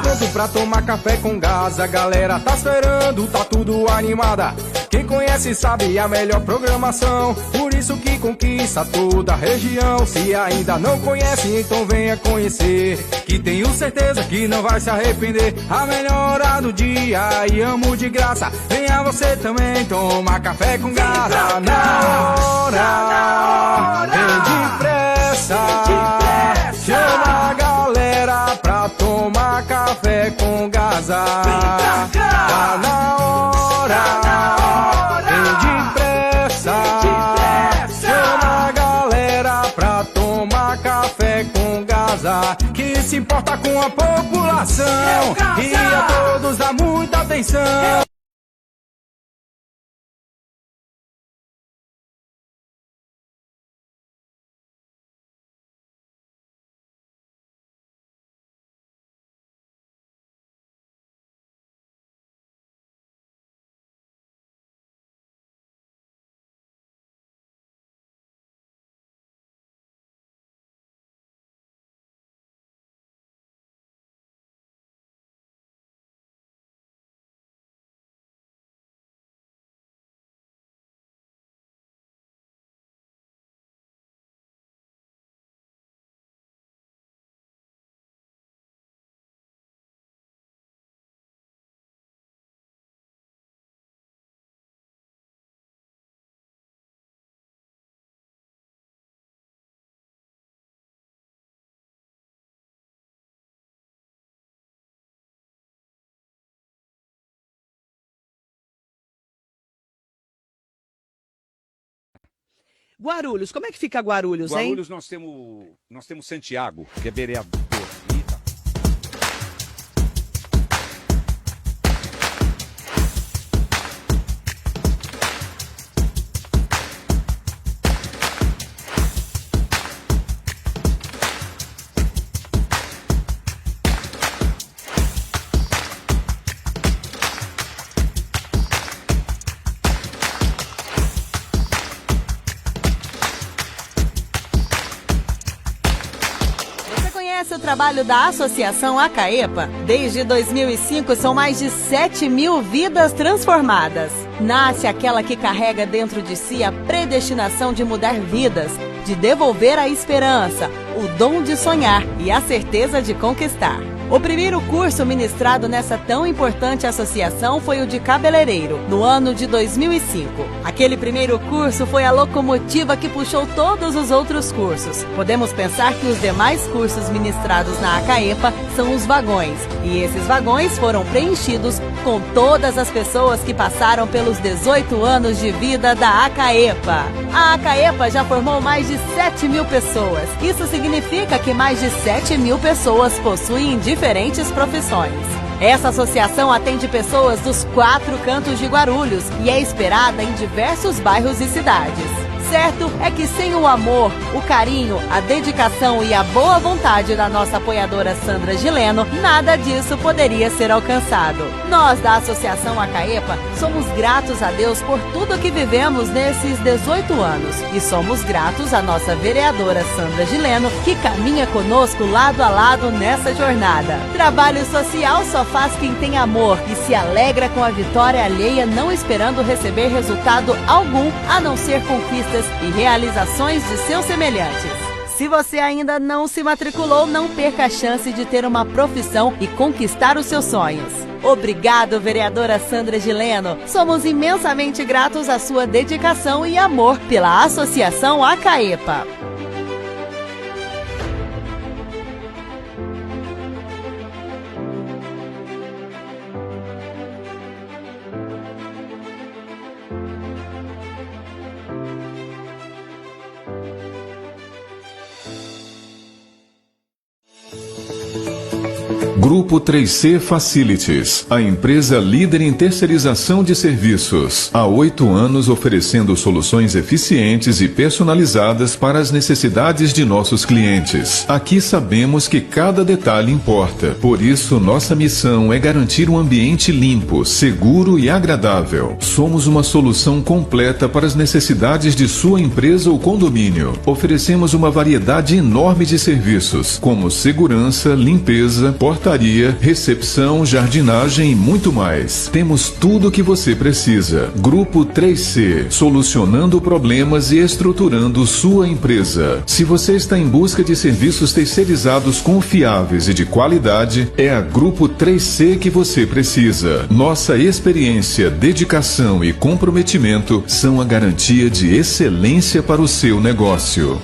pronto pra tomar café com gás. A galera tá esperando, tá tudo animada. Quem conhece sabe a melhor programação, por isso que conquista toda a região. Se ainda não conhece, então venha conhecer, que tenho certeza que não vai se arrepender. A melhor hora do dia e amo de graça. Venha você também tomar café com gás. Na hora, vem depressa, chama a galera pra tomar café com gás. Tá na hora, vem depressa, chama a galera pra tomar café com gás. Que se importa com a população e a todos dá muita atenção. Guarulhos, como é que fica Guarulhos, hein? Guarulhos nós temos Santiago, que é vereador. O trabalho da Associação Acaepa. Desde 2005 são mais de 7 mil vidas transformadas. Nasce aquela que carrega dentro de si a predestinação de mudar vidas, de devolver a esperança, o dom de sonhar e a certeza de conquistar. O primeiro curso ministrado nessa tão importante associação foi o de cabeleireiro, no ano de 2005. Aquele primeiro curso foi a locomotiva que puxou todos os outros cursos. Podemos pensar que os demais cursos ministrados na Acaepa são os vagões, e esses vagões foram preenchidos com todas as pessoas que passaram pelos 18 anos de vida da Acaepa. A Acaepa já formou mais de 7 mil pessoas. Isso significa que mais de 7 mil pessoas possuem diferentes profissões. Essa associação atende pessoas dos 4 cantos de Guarulhos e é esperada em diversos bairros e cidades. Certo é que sem o amor, o carinho, a dedicação e a boa vontade da nossa apoiadora Sandra Gileno, nada disso poderia ser alcançado. Nós da Associação Acaepa somos gratos a Deus por tudo que vivemos nesses 18 anos e somos gratos à nossa vereadora Sandra Gileno, que caminha conosco lado a lado nessa jornada. Trabalho social só faz quem tem amor e se alegra com a vitória alheia, não esperando receber resultado algum, a não ser conquistas e realizações de seus semelhantes. Se você ainda não se matriculou, não perca a chance de ter uma profissão e conquistar os seus sonhos. Obrigado, vereadora Sandra Gileno. Somos imensamente gratos à sua dedicação e amor pela Associação Acaepa. Grupo 3C Facilities, a empresa líder em terceirização de serviços. Há 8 anos oferecendo soluções eficientes e personalizadas para as necessidades de nossos clientes. Aqui sabemos que cada detalhe importa. Por isso, nossa missão é garantir um ambiente limpo, seguro e agradável. Somos uma solução completa para as necessidades de sua empresa ou condomínio. Oferecemos uma variedade enorme de serviços, como segurança, limpeza, portaria marcenaria, recepção, jardinagem e muito mais. Temos tudo o que você precisa. Grupo 3C, solucionando problemas e estruturando sua empresa. Se você está em busca de serviços terceirizados confiáveis e de qualidade, é a Grupo 3C que você precisa. Nossa experiência, dedicação e comprometimento são a garantia de excelência para o seu negócio.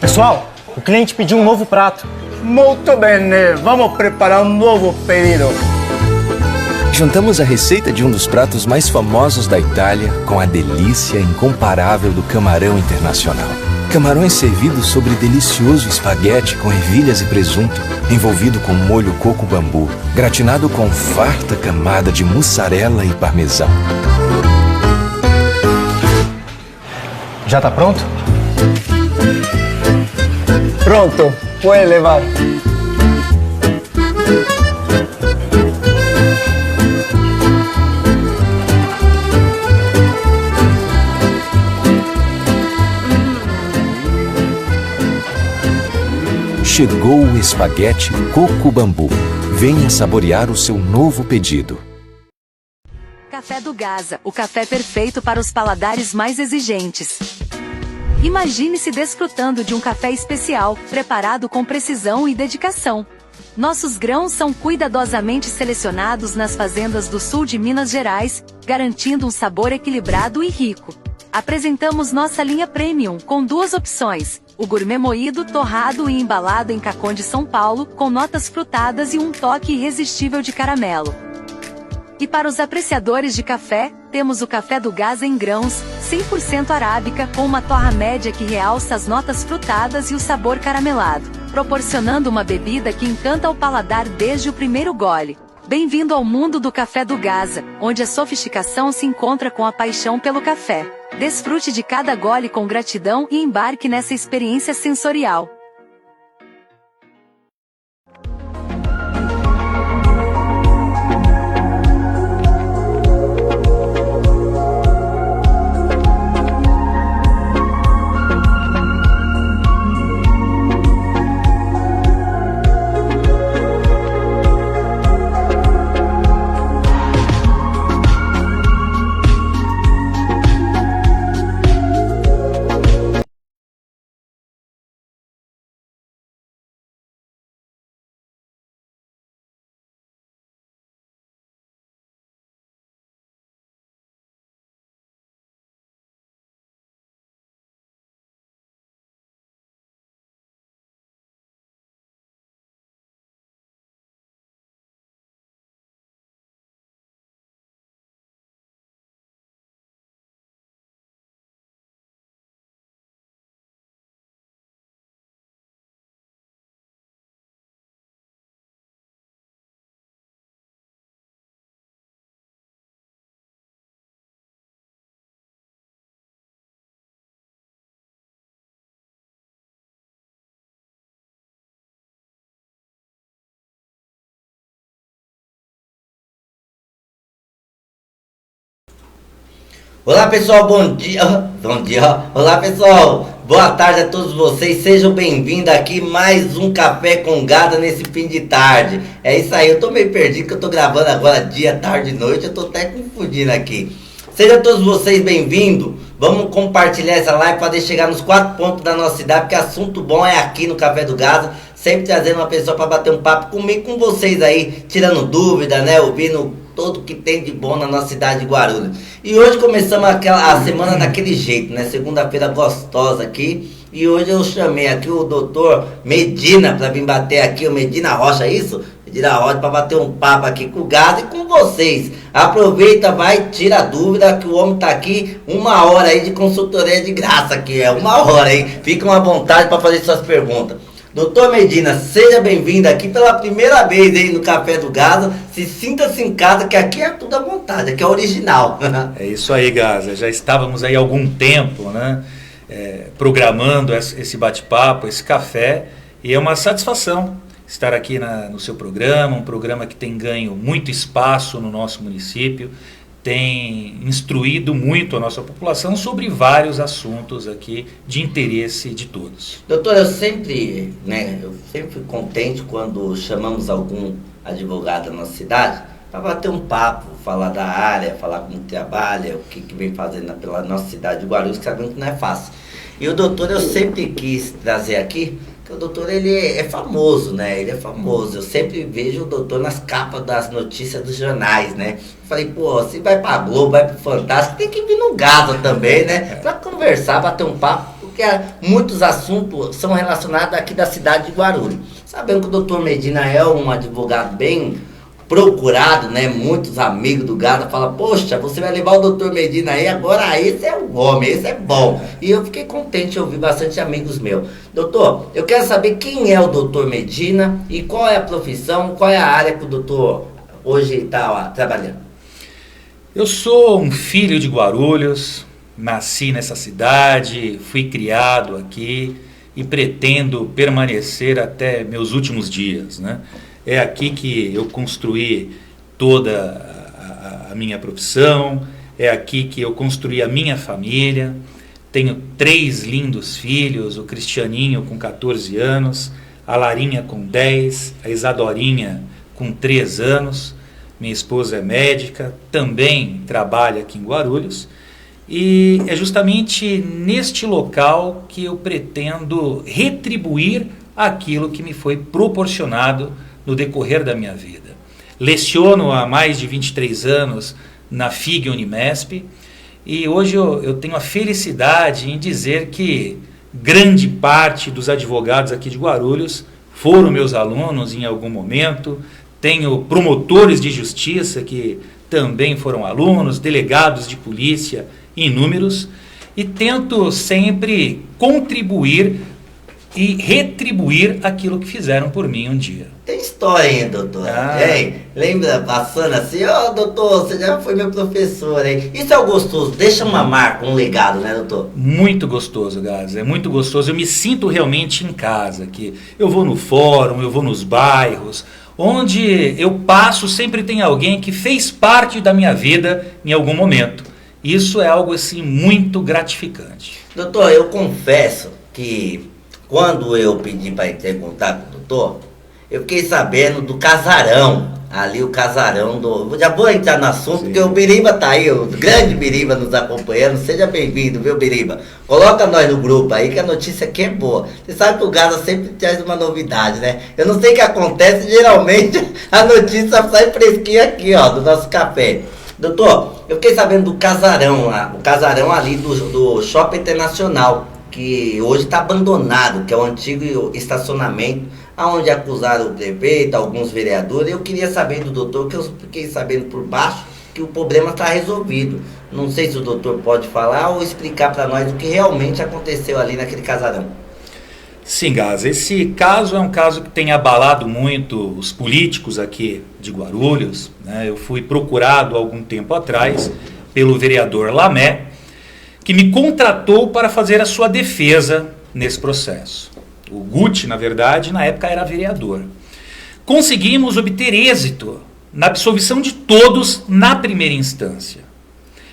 Pessoal, o cliente pediu um novo prato. Muito bem, vamos preparar um novo pedido. Juntamos a receita de um dos pratos mais famosos da Itália com a delícia incomparável do camarão internacional. Camarões servidos sobre delicioso espaguete com ervilhas e presunto, envolvido com molho coco bambu, gratinado com farta camada de mussarela e parmesão. Já tá pronto? Pronto, pode levar. Chegou o espaguete coco bambu. Venha saborear o seu novo pedido. Café do Gaza, o café perfeito para os paladares mais exigentes. Imagine-se desfrutando de um café especial, preparado com precisão e dedicação. Nossos grãos são cuidadosamente selecionados nas fazendas do sul de Minas Gerais, garantindo um sabor equilibrado e rico. Apresentamos nossa linha Premium, com duas opções: o gourmet moído, torrado e embalado em Cacon de São Paulo, com notas frutadas e um toque irresistível de caramelo. E para os apreciadores de café, temos o Café do Gaza em grãos, 100% arábica, com uma torra média que realça as notas frutadas e o sabor caramelado, proporcionando uma bebida que encanta o paladar desde o primeiro gole. Bem-vindo ao mundo do Café do Gaza, onde a sofisticação se encontra com a paixão pelo café. Desfrute de cada gole com gratidão e embarque nessa experiência sensorial. Olá pessoal, bom dia. Olá pessoal, boa tarde a todos vocês. Sejam bem-vindos aqui mais um Café com Gaza nesse fim de tarde. É isso aí, eu tô meio perdido que eu tô gravando agora dia, tarde e noite. Eu tô até confundindo aqui. Sejam todos vocês bem-vindos. Vamos compartilhar essa live para chegar nos 4 pontos da nossa cidade, porque assunto bom é aqui no Café do Gaza. Sempre trazendo uma pessoa para bater um papo comigo, com vocês aí, tirando dúvida, né? Ouvindo tudo que tem de bom na nossa cidade de Guarulhos. E hoje começamos a semana daquele jeito, né? Segunda-feira gostosa aqui, E hoje eu chamei aqui o doutor Medina para vir bater aqui, o Medina Rocha, é isso? Medina Rocha, para bater um papo aqui com o Gaza e com vocês. Aproveita, vai, tira a dúvida que o homem tá aqui 1 hora aí de consultoria de graça, que é 1 hora, hein? Fiquem à vontade para fazer suas perguntas. Doutor Medina, seja bem-vindo aqui pela primeira vez aí no Café do Gaza. Se sinta-se em casa, que aqui é tudo à vontade, aqui é original. É isso aí, Gaza. Já estávamos aí há algum tempo, né, programando esse bate-papo, esse café, e é uma satisfação estar aqui no seu programa, um programa que tem ganho muito espaço no nosso município, tem instruído muito a nossa população sobre vários assuntos aqui de interesse de todos. Doutor, eu sempre fui contente quando chamamos algum advogado da nossa cidade para bater um papo, falar da área, falar como trabalha, o que vem fazendo pela nossa cidade de Guarulhos, que sabemos que não é fácil. E o doutor eu sempre quis trazer aqui, porque o doutor ele é famoso, né? Ele é famoso. Eu sempre vejo o doutor nas capas das notícias dos jornais, né? Falei, pô, se vai pra Globo, vai pro Fantástico, tem que vir no Gaza também, né? Pra conversar, bater um papo, porque muitos assuntos são relacionados aqui da cidade de Guarulhos. Sabendo que o doutor Medina é um advogado bem procurado, né? Muitos amigos do Gaza falam, poxa, você vai levar o doutor Medina aí, agora esse é o homem, esse é bom. E eu fiquei contente de ouvir bastante amigos meus. Doutor, eu quero saber quem é o doutor Medina e qual é a profissão, qual é a área que o doutor hoje está trabalhando. Eu sou um filho de Guarulhos, nasci nessa cidade, fui criado aqui e pretendo permanecer até meus últimos dias, né? É aqui que eu construí toda a minha profissão, é aqui que eu construí a minha família. Tenho 3 lindos filhos, o Cristianinho com 14 anos, a Larinha com 10, a Isadorinha com 3 anos. Minha esposa é médica, também trabalha aqui em Guarulhos. E é justamente neste local que eu pretendo retribuir aquilo que me foi proporcionado no decorrer da minha vida. Leciono há mais de 23 anos na FIG Unimesp e hoje eu tenho a felicidade em dizer que grande parte dos advogados aqui de Guarulhos foram meus alunos em algum momento. Tenho promotores de justiça que também foram alunos, delegados de polícia, inúmeros, e tento sempre contribuir e retribuir aquilo que fizeram por mim um dia. Tem história, hein, doutor? Hein? Lembra, passando assim, doutor, você já foi meu professor, hein? Isso é o gostoso, deixa uma marca, um legado, né, doutor? Muito gostoso, Gás, é muito gostoso. Eu me sinto realmente em casa aqui. Eu vou no fórum, eu vou nos bairros, onde eu passo, sempre tem alguém que fez parte da minha vida em algum momento. Isso é algo, assim, muito gratificante. Doutor, eu confesso que quando eu pedi para entrar em contato com o doutor, eu fiquei sabendo do casarão, ali o casarão do... Já vou entrar no assunto, porque o Biriba tá aí, o grande Biriba nos acompanhando. Seja bem-vindo, viu, Biriba? Coloca nós no grupo aí, que a notícia aqui é boa. Você sabe que o Gaza sempre traz uma novidade, né? Eu não sei o que acontece, geralmente a notícia sai fresquinha aqui, ó, do nosso café. Doutor, eu fiquei sabendo do casarão lá, o casarão ali do Shopping Internacional, que hoje está abandonado, que é o antigo estacionamento, onde acusaram o prefeito, alguns vereadores. Eu queria saber do doutor, que eu fiquei sabendo por baixo, que o problema está resolvido. Não sei se o doutor pode falar ou explicar para nós o que realmente aconteceu ali naquele casarão. Sim, Gás, esse caso é um caso que tem abalado muito os políticos aqui de Guarulhos, né? Eu fui procurado há algum tempo atrás pelo vereador Lamé, que me contratou para fazer a sua defesa nesse processo. O Guti, na verdade, na época era vereador. Conseguimos obter êxito na absolvição de todos na primeira instância.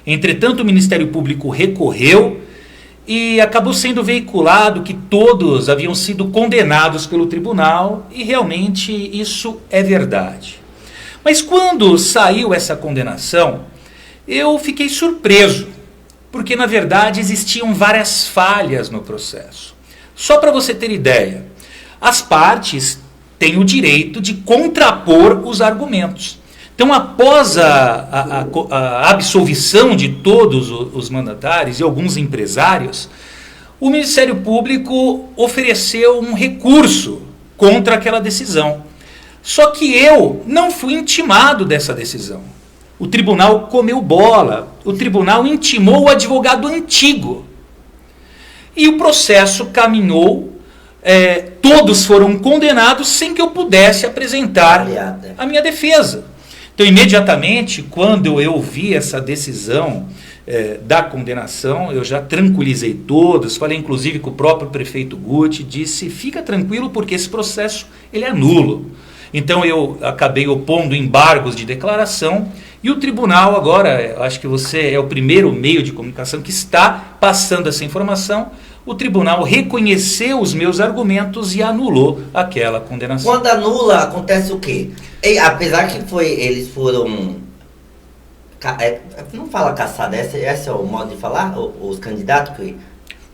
Entretanto, o Ministério Público recorreu e acabou sendo veiculado que todos haviam sido condenados pelo tribunal, e realmente isso é verdade. Mas quando saiu essa condenação, eu fiquei surpreso, porque na verdade existiam várias falhas no processo. Só para você ter ideia, as partes têm o direito de contrapor os argumentos. Então, após a absolvição de todos os mandatários e alguns empresários, o Ministério Público ofereceu um recurso contra aquela decisão. Só que eu não fui intimado dessa decisão. O tribunal comeu bola, o tribunal intimou o advogado antigo. E o processo caminhou, todos foram condenados sem que eu pudesse apresentar a minha defesa. Então, imediatamente, quando eu ouvi essa decisão da condenação, eu já tranquilizei todos, falei inclusive com o próprio prefeito Guti, disse, fica tranquilo porque esse processo ele é nulo. Então eu acabei opondo embargos de declaração e o tribunal agora, acho que você é o primeiro meio de comunicação que está passando essa informação, o tribunal reconheceu os meus argumentos e anulou aquela condenação. Quando anula, acontece o quê? Apesar que eles foram... não fala caçada, esse é o modo de falar, os candidatos que...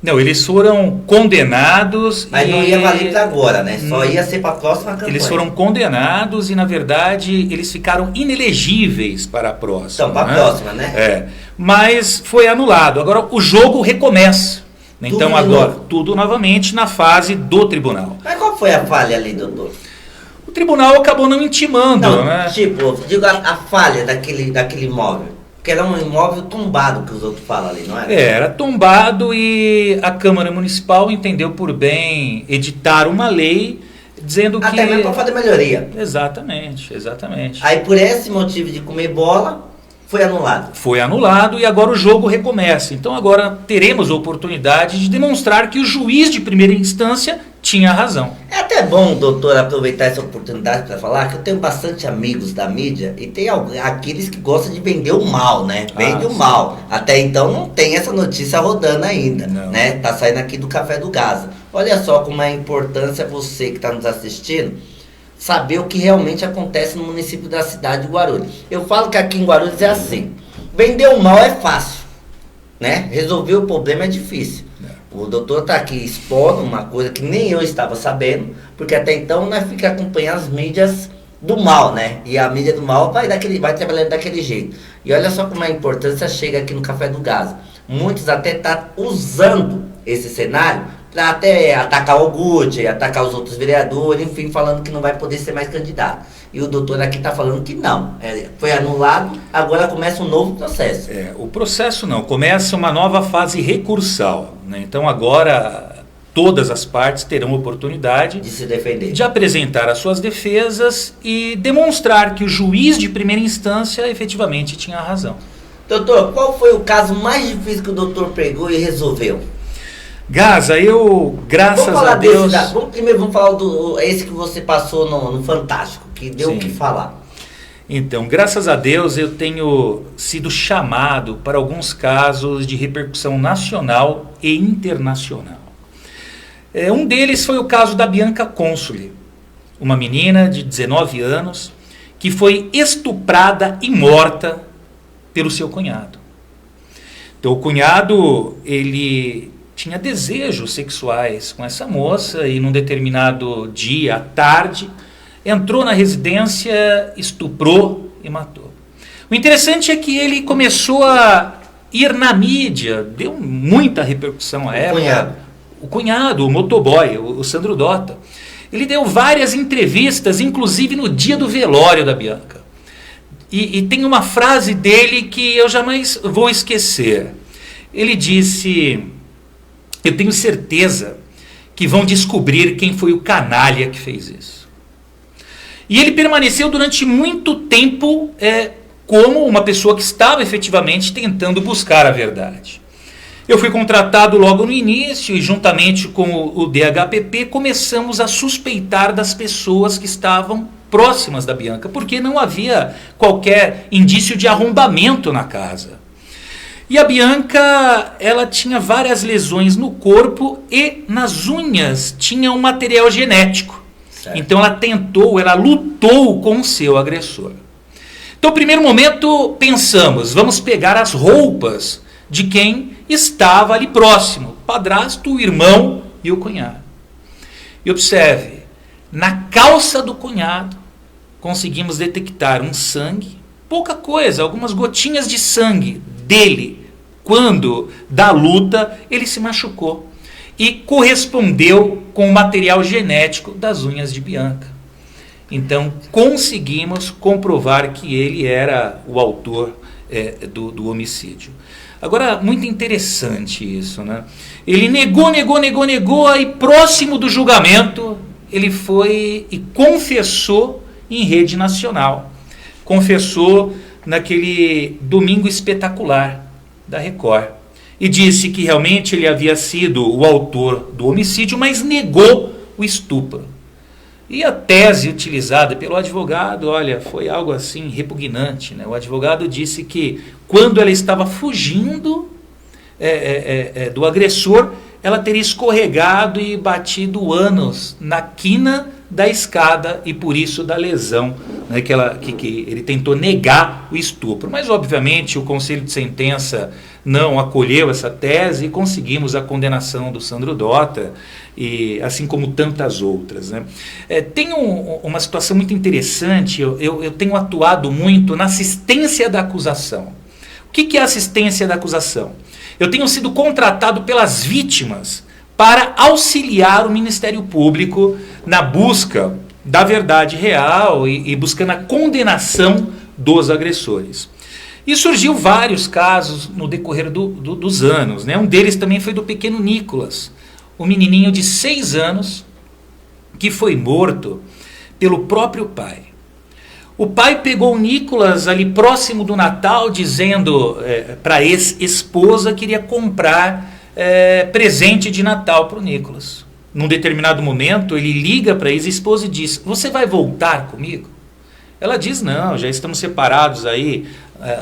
Não, eles foram condenados... Mas não ia valer para agora, né? Só ia ser para a próxima campanha. Eles foram condenados e, na verdade, eles ficaram inelegíveis para a próxima. Então, para a próxima, né? Mas foi anulado. Agora, o jogo recomeça. Então, agora, tudo novamente na fase do tribunal. Mas qual foi a falha ali, doutor? O tribunal acabou não intimando, não, né? Tipo, digo a falha daquele imóvel. Porque era um imóvel tombado, que os outros falam ali, não era? Era tombado e a Câmara Municipal entendeu por bem editar uma lei dizendo que... Até mesmo para fazer melhoria. Exatamente, exatamente. Aí por esse motivo de comer bola, foi anulado. Foi anulado e agora o jogo recomeça. Então agora teremos a oportunidade de demonstrar que o juiz de primeira instância tinha razão. É até bom, doutor, aproveitar essa oportunidade para falar que eu tenho bastante amigos da mídia e tem aqueles que gostam de vender o mal, né? Vende o mal. Até então não tem essa notícia rodando ainda, né? Tá saindo aqui do Café do Gaza. Olha só como é a importância você que está nos assistindo saber o que realmente acontece no município da cidade de Guarulhos. Eu falo que aqui em Guarulhos é assim, vender o mal é fácil, né? Resolver o problema é difícil. O doutor está aqui expondo uma coisa que nem eu estava sabendo, porque até então nós ficamos acompanhando as mídias do mal, né? E a mídia do mal vai trabalhando daquele jeito. E olha só como a importância chega aqui no Café do Gaza. Muitos até estão usando esse cenário para até atacar o Guti, atacar os outros vereadores, enfim, falando que não vai poder ser mais candidato. E o doutor aqui está falando que não, foi anulado, agora começa um novo processo. O processo não, começa uma nova fase recursal, né? Então agora todas as partes terão oportunidade de se defender, de apresentar as suas defesas e demonstrar que o juiz de primeira instância efetivamente tinha razão. Doutor, qual foi o caso mais difícil que o doutor pegou e resolveu? Gaza, graças a Deus... Vamos falar esse que você passou no Fantástico, que deu o que falar. Então, graças a Deus eu tenho sido chamado para alguns casos de repercussão nacional e internacional. Um deles foi o caso da Bianca Consoli, uma menina de 19 anos que foi estuprada e morta pelo seu cunhado. Então, o cunhado, ele tinha desejos sexuais com essa moça e num determinado dia, à tarde, entrou na residência, estuprou e matou. O interessante é que ele começou a ir na mídia, deu muita repercussão à época. O cunhado, o motoboy, o Sandro Dota. Ele deu várias entrevistas, inclusive no dia do velório da Bianca. E tem uma frase dele que eu jamais vou esquecer. Ele disse... Eu tenho certeza que vão descobrir quem foi o canalha que fez isso. E ele permaneceu durante muito tempo como uma pessoa que estava efetivamente tentando buscar a verdade. Eu fui contratado logo no início e juntamente com o DHPP começamos a suspeitar das pessoas que estavam próximas da Bianca, porque não havia qualquer indício de arrombamento na casa. E a Bianca, ela tinha várias lesões no corpo e nas unhas tinha um material genético. Certo. Então ela lutou com o seu agressor. Então, no primeiro momento, pensamos, vamos pegar as roupas de quem estava ali próximo, o padrasto, o irmão e o cunhado. E observe, na calça do cunhado, conseguimos detectar um sangue, pouca coisa, algumas gotinhas de sangue dele, quando da luta ele se machucou. e correspondeu com o material genético das unhas de Bianca. Então conseguimos comprovar que ele era o autor do homicídio. Agora, muito interessante isso, né? Ele negou, e próximo do julgamento, ele foi e confessou em rede nacional. Confessou naquele Domingo Espetacular da Record. E disse que realmente ele havia sido o autor do homicídio, mas negou o estupro. E a tese utilizada pelo advogado, olha, foi algo assim repugnante, né? O advogado disse que quando ela estava fugindo do agressor, ela teria escorregado e batido o ânus na quina da escada e por isso da lesão, né, que ele tentou negar o estupro. Mas obviamente o Conselho de Sentença não acolheu essa tese e conseguimos a condenação do Sandro Dota, e assim como tantas outras, né? Tem uma situação muito interessante. Eu tenho atuado muito na assistência da acusação. O que é assistência da acusação? Eu tenho sido contratado pelas vítimas para auxiliar o Ministério Público na busca da verdade real e buscando a condenação dos agressores. E surgiu vários casos no decorrer dos anos, né? Um deles também foi do pequeno Nicolas, um menininho de 6 anos que foi morto pelo próprio pai. O pai pegou o Nicolas ali próximo do Natal, dizendo para a ex-esposa que iria comprar presente de Natal para o Nicolas. Num determinado momento, ele liga para a ex-esposa e diz: "Você vai voltar comigo?" Ela diz: "Não, já estamos separados aí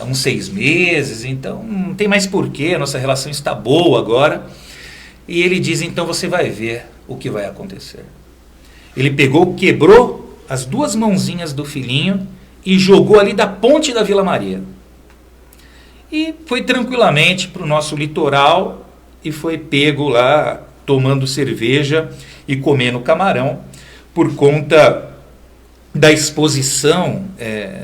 uns 6 meses, então não tem mais porquê, a nossa relação está boa agora." E ele diz: "Então você vai ver o que vai acontecer." Ele pegou, quebrou as 2 mãozinhas do filhinho e jogou ali da ponte da Vila Maria. E foi tranquilamente para o nosso litoral e foi pego lá tomando cerveja e comendo camarão por conta da exposição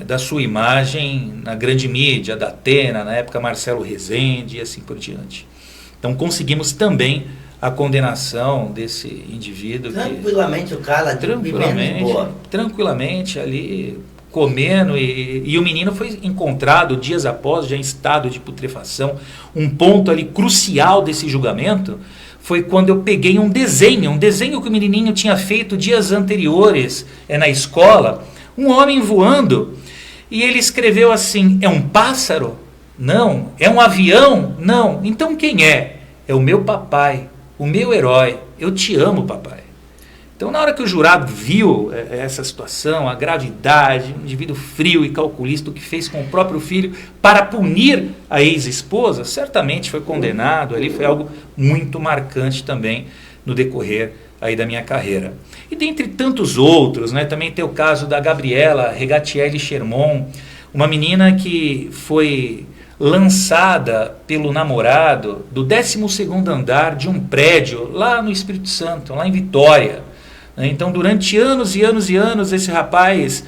da sua imagem na grande mídia, da Atena, na época Marcelo Rezende e assim por diante. Então conseguimos também a condenação desse indivíduo. Tranquilamente o cara, tranquilamente ali comendo, e o menino foi encontrado dias após, já em estado de putrefação. Um ponto ali crucial desse julgamento foi quando eu peguei um desenho que o menininho tinha feito dias anteriores na escola, um homem voando, e ele escreveu assim: "É um pássaro? Não. É um avião? Não. Então quem é? É o meu papai, o meu herói. Eu te amo, papai." Então, na hora que o jurado viu essa situação, a gravidade, um indivíduo frio e calculista, o que fez com o próprio filho para punir a ex-esposa, certamente foi condenado. Ali foi algo muito marcante também no decorrer aí da minha carreira. E dentre tantos outros, né, também tem o caso da Gabriela Regatielli Sherman, uma menina que foi lançada pelo namorado do 12º andar de um prédio lá no Espírito Santo, lá em Vitória. Então, durante anos e anos e anos, esse rapaz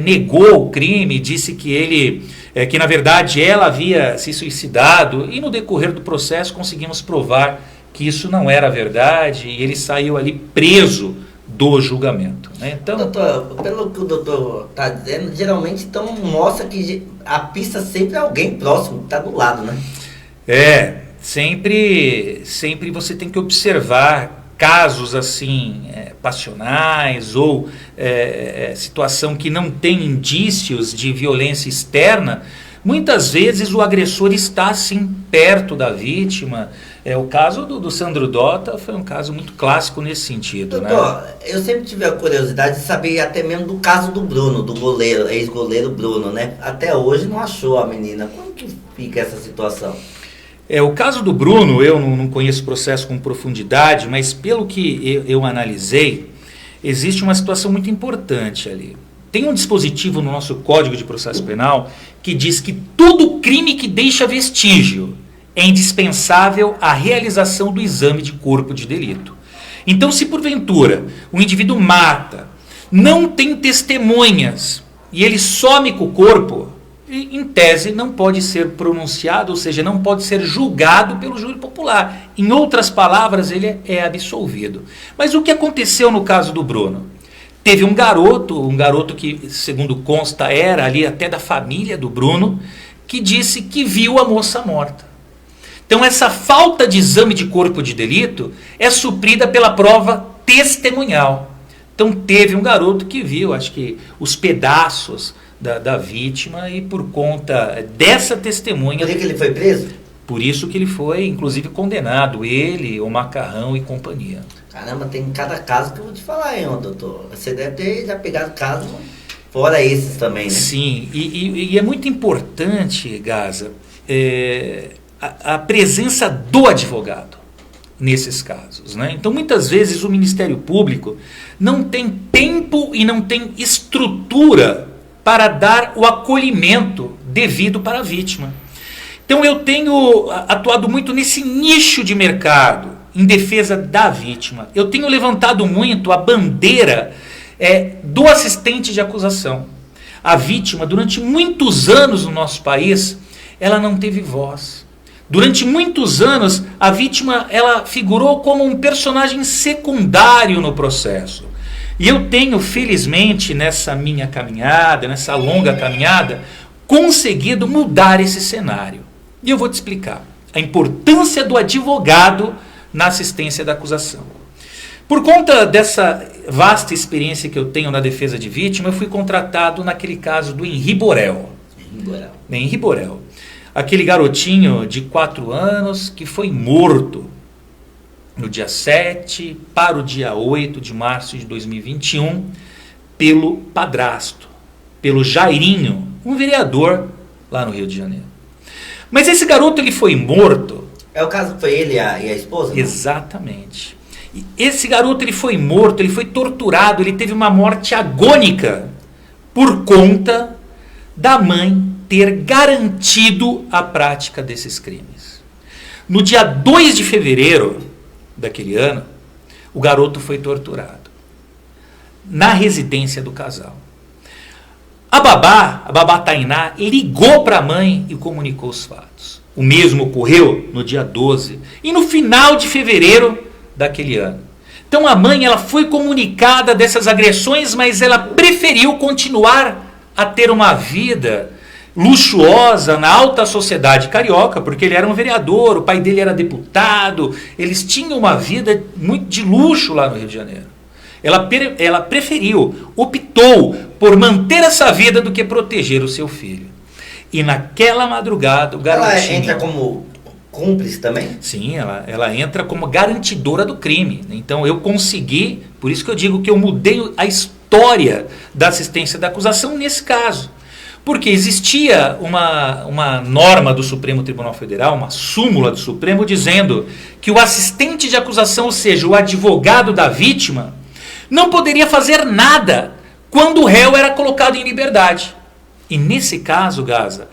negou o crime, disse que que na verdade ela havia se suicidado, e no decorrer do processo conseguimos provar que isso não era verdade, e ele saiu ali preso do julgamento, né? Então, doutor, pelo que o doutor está dizendo, geralmente então mostra que a pista sempre é alguém próximo, está do lado, né? Sempre você tem que observar casos assim passionais ou situação que não tem indícios de violência externa. Muitas vezes o agressor está assim perto da vítima. O caso do Sandro Dota foi um caso muito clássico nesse sentido. Doutor, né? Eu sempre tive a curiosidade de saber até mesmo do caso do Bruno, do goleiro, ex-goleiro Bruno, né? Até hoje não achou a menina. Como que fica essa situação? O caso do Bruno, eu não conheço o processo com profundidade, mas pelo que eu analisei, existe uma situação muito importante ali. Tem um dispositivo no nosso Código de Processo Penal que diz que todo crime que deixa vestígio é indispensável a realização do exame de corpo de delito. Então, se porventura o indivíduo mata, não tem testemunhas e ele some com o corpo, em tese, não pode ser pronunciado, ou seja, não pode ser julgado pelo júri popular. Em outras palavras, ele é absolvido. Mas o que aconteceu no caso do Bruno? Teve um garoto que, segundo consta, era ali até da família do Bruno, que disse que viu a moça morta. Então essa falta de exame de corpo de delito é suprida pela prova testemunhal. Então teve um garoto que viu, acho que os pedaços da vítima, e por conta dessa testemunha... Por que ele foi preso? Por isso que ele foi, inclusive, condenado, ele, o Macarrão e companhia. Caramba, tem cada caso que eu vou te falar, hein, doutor? Você deve ter já pegado casos fora esses também, né? Sim, e é muito importante, Gaza, a presença do advogado nesses casos, né? Então, muitas vezes, o Ministério Público não tem tempo e não tem estrutura para dar o acolhimento devido para a vítima. Então eu tenho atuado muito nesse nicho de mercado, em defesa da vítima. Eu tenho levantado muito a bandeira do assistente de acusação. A vítima, durante muitos anos no nosso país, ela não teve voz. Durante muitos anos, a vítima ela figurou como um personagem secundário no processo. E eu tenho, felizmente, nessa minha caminhada, nessa longa caminhada, conseguido mudar esse cenário. E eu vou te explicar a importância do advogado na assistência da acusação. Por conta dessa vasta experiência que eu tenho na defesa de vítima, eu fui contratado naquele caso do Henri Borel. Henri Borel. Aquele garotinho de 4 anos que foi morto no dia 7 para o dia 8 de março de 2021, pelo padrasto, pelo Jairinho, um vereador lá no Rio de Janeiro. Mas esse garoto ele foi morto... É o caso que foi ele e a esposa? Exatamente. E esse garoto ele foi morto, ele foi torturado, ele teve uma morte agônica por conta da mãe ter garantido a prática desses crimes. No dia 2 de fevereiro daquele ano, o garoto foi torturado na residência do casal. A babá Tainá, ligou para a mãe e comunicou os fatos. O mesmo ocorreu no dia 12 e no final de fevereiro daquele ano. Então a mãe ela foi comunicada dessas agressões, mas ela preferiu continuar a ter uma vida luxuosa na alta sociedade carioca, porque ele era um vereador, o pai dele era deputado, eles tinham uma vida muito de luxo lá no Rio de Janeiro. Ela preferiu, optou por manter essa vida do que proteger o seu filho. E naquela madrugada, o garotinho... Ela entra como cúmplice também? Sim, ela entra como garantidora do crime. Então eu consegui, por isso que eu digo que eu mudei a história da assistência da acusação nesse caso. Porque existia uma norma do Supremo Tribunal Federal, uma súmula do Supremo, dizendo que o assistente de acusação, ou seja, o advogado da vítima, não poderia fazer nada quando o réu era colocado em liberdade. E nesse caso, Gaza,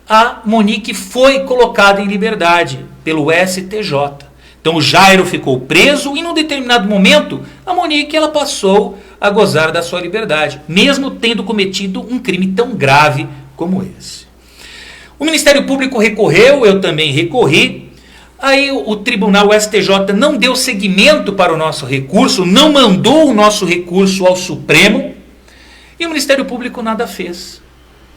a Monique foi colocada em liberdade pelo STJ. Então o Jairo ficou preso e num determinado momento a Monique ela passou a gozar da sua liberdade, mesmo tendo cometido um crime tão grave como esse. O Ministério Público recorreu, eu também recorri. Aí o tribunal, o STJ, não deu seguimento para o nosso recurso, não mandou o nosso recurso ao Supremo, e o Ministério Público nada fez.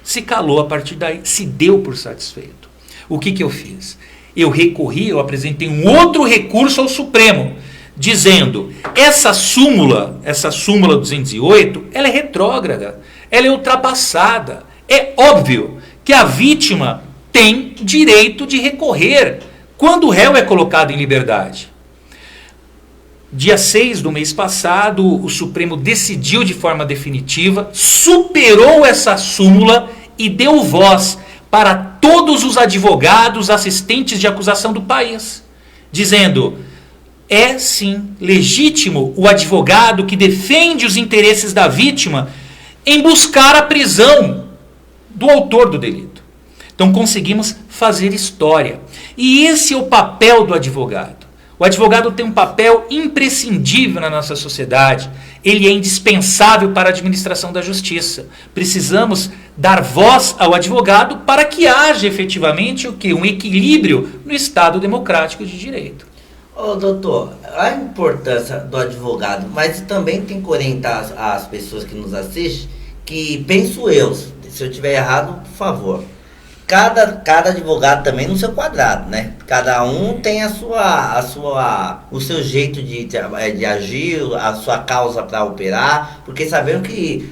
Se calou a partir daí, se deu por satisfeito. O que eu fiz? Eu recorri, eu apresentei um outro recurso ao Supremo, dizendo, essa súmula 208, ela é retrógrada, ela é ultrapassada. É óbvio que a vítima tem direito de recorrer quando o réu é colocado em liberdade. Dia 6 do mês passado, o Supremo decidiu de forma definitiva, superou essa súmula e deu voz para todos os advogados assistentes de acusação do país, dizendo, é sim legítimo o advogado que defende os interesses da vítima em buscar a prisão do autor do delito. Então conseguimos fazer história. E esse é o papel do advogado. O O advogado tem um papel imprescindível na nossa sociedade. Ele é indispensável para a administração da justiça. Precisamos dar voz ao advogado para que haja efetivamente o quê? Um equilíbrio no Estado democrático de direito. Ô, doutor, a importância do advogado, mas também tem que orientar as pessoas que nos assistem, que penso eu, se eu estiver errado, por favor. Cada advogado também no seu quadrado, né? Cada um tem o seu jeito de agir, a sua causa para operar, porque sabemos que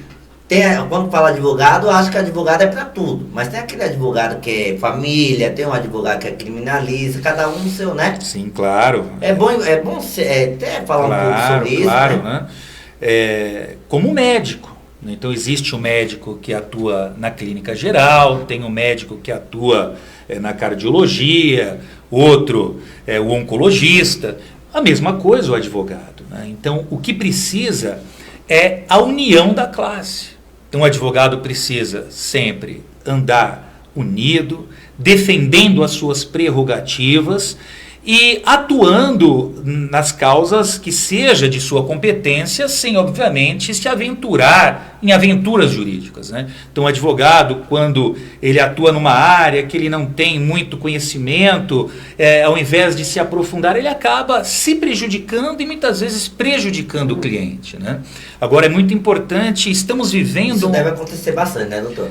quando fala advogado, acho que advogado é para tudo, mas tem aquele advogado que é família, tem um advogado que é criminalista, cada um no seu, né? Sim, claro. É bom até falar um pouco sobre isso, né? Como médico. Então existe um médico que atua na clínica geral, tem um médico que atua na cardiologia, outro é o oncologista, a mesma coisa o advogado, né? Então o que precisa é a união da classe. Então o advogado precisa sempre andar unido, defendendo as suas prerrogativas e atuando nas causas que seja de sua competência, sem obviamente se aventurar em aventuras jurídicas, né? Então o advogado, quando ele atua numa área que ele não tem muito conhecimento, ao invés de se aprofundar, ele acaba se prejudicando e muitas vezes prejudicando o cliente, né? Agora é muito importante, estamos vivendo... Isso deve acontecer bastante, né, doutor?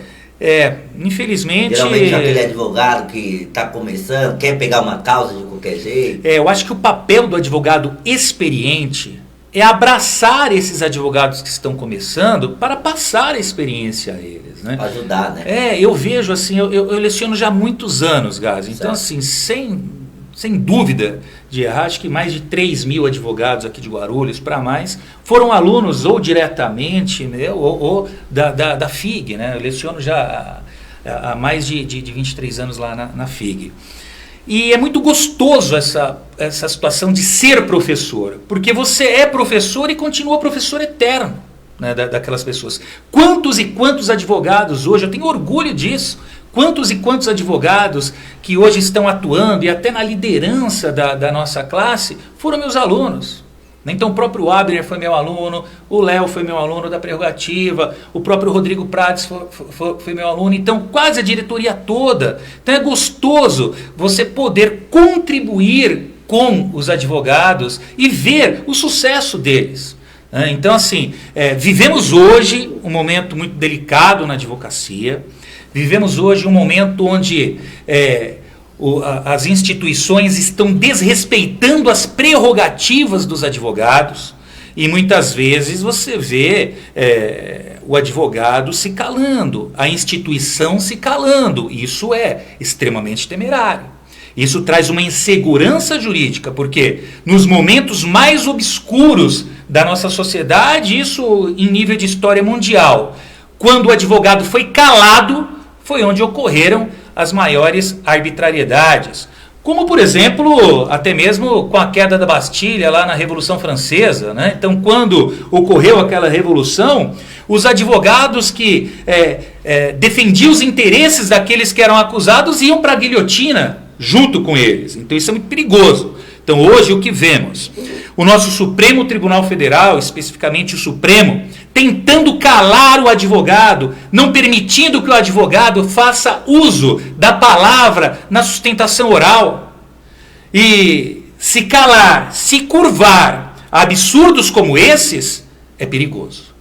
Infelizmente... Geralmente aquele advogado que está começando, quer pegar uma causa de qualquer jeito. Eu acho que o papel do advogado experiente é abraçar esses advogados que estão começando para passar a experiência a eles, né? Para ajudar, né? Eu vejo assim, eu leciono já há muitos anos, Gás, então assim, sem dúvida de errar, acho que mais de 3 mil advogados aqui de Guarulhos, para mais, foram alunos ou diretamente, né, ou da FIG, né? Eu leciono já há mais de 23 anos lá na FIG. E é muito gostoso essa situação de ser professor, porque você é professor e continua professor eterno, né, daquelas pessoas. Quantos e quantos advogados hoje, eu tenho orgulho disso, quantos e quantos advogados que hoje estão atuando e até na liderança da nossa classe foram meus alunos. Então o próprio Abner foi meu aluno, o Léo foi meu aluno da Prerrogativa, o próprio Rodrigo Prates foi meu aluno, então quase a diretoria toda. Então é gostoso você poder contribuir com os advogados e ver o sucesso deles. Então assim, vivemos hoje um momento muito delicado na advocacia, vivemos hoje um momento onde as instituições estão desrespeitando as prerrogativas dos advogados e muitas vezes você vê o advogado se calando, a instituição se calando. Isso é extremamente temerário. Isso traz uma insegurança jurídica, porque nos momentos mais obscuros da nossa sociedade, isso em nível de história mundial, quando o advogado foi calado, foi onde ocorreram as maiores arbitrariedades. Como, por exemplo, até mesmo com a queda da Bastilha lá na Revolução Francesa, né? Então, quando ocorreu aquela revolução, os advogados que defendiam os interesses daqueles que eram acusados iam para a guilhotina junto com eles. Então, isso é muito perigoso. Então, hoje, o que vemos? O nosso Supremo Tribunal Federal, especificamente o Supremo, tentando calar o advogado, não permitindo que o advogado faça uso da palavra na sustentação oral. E se calar, se curvar a absurdos como esses, é perigoso.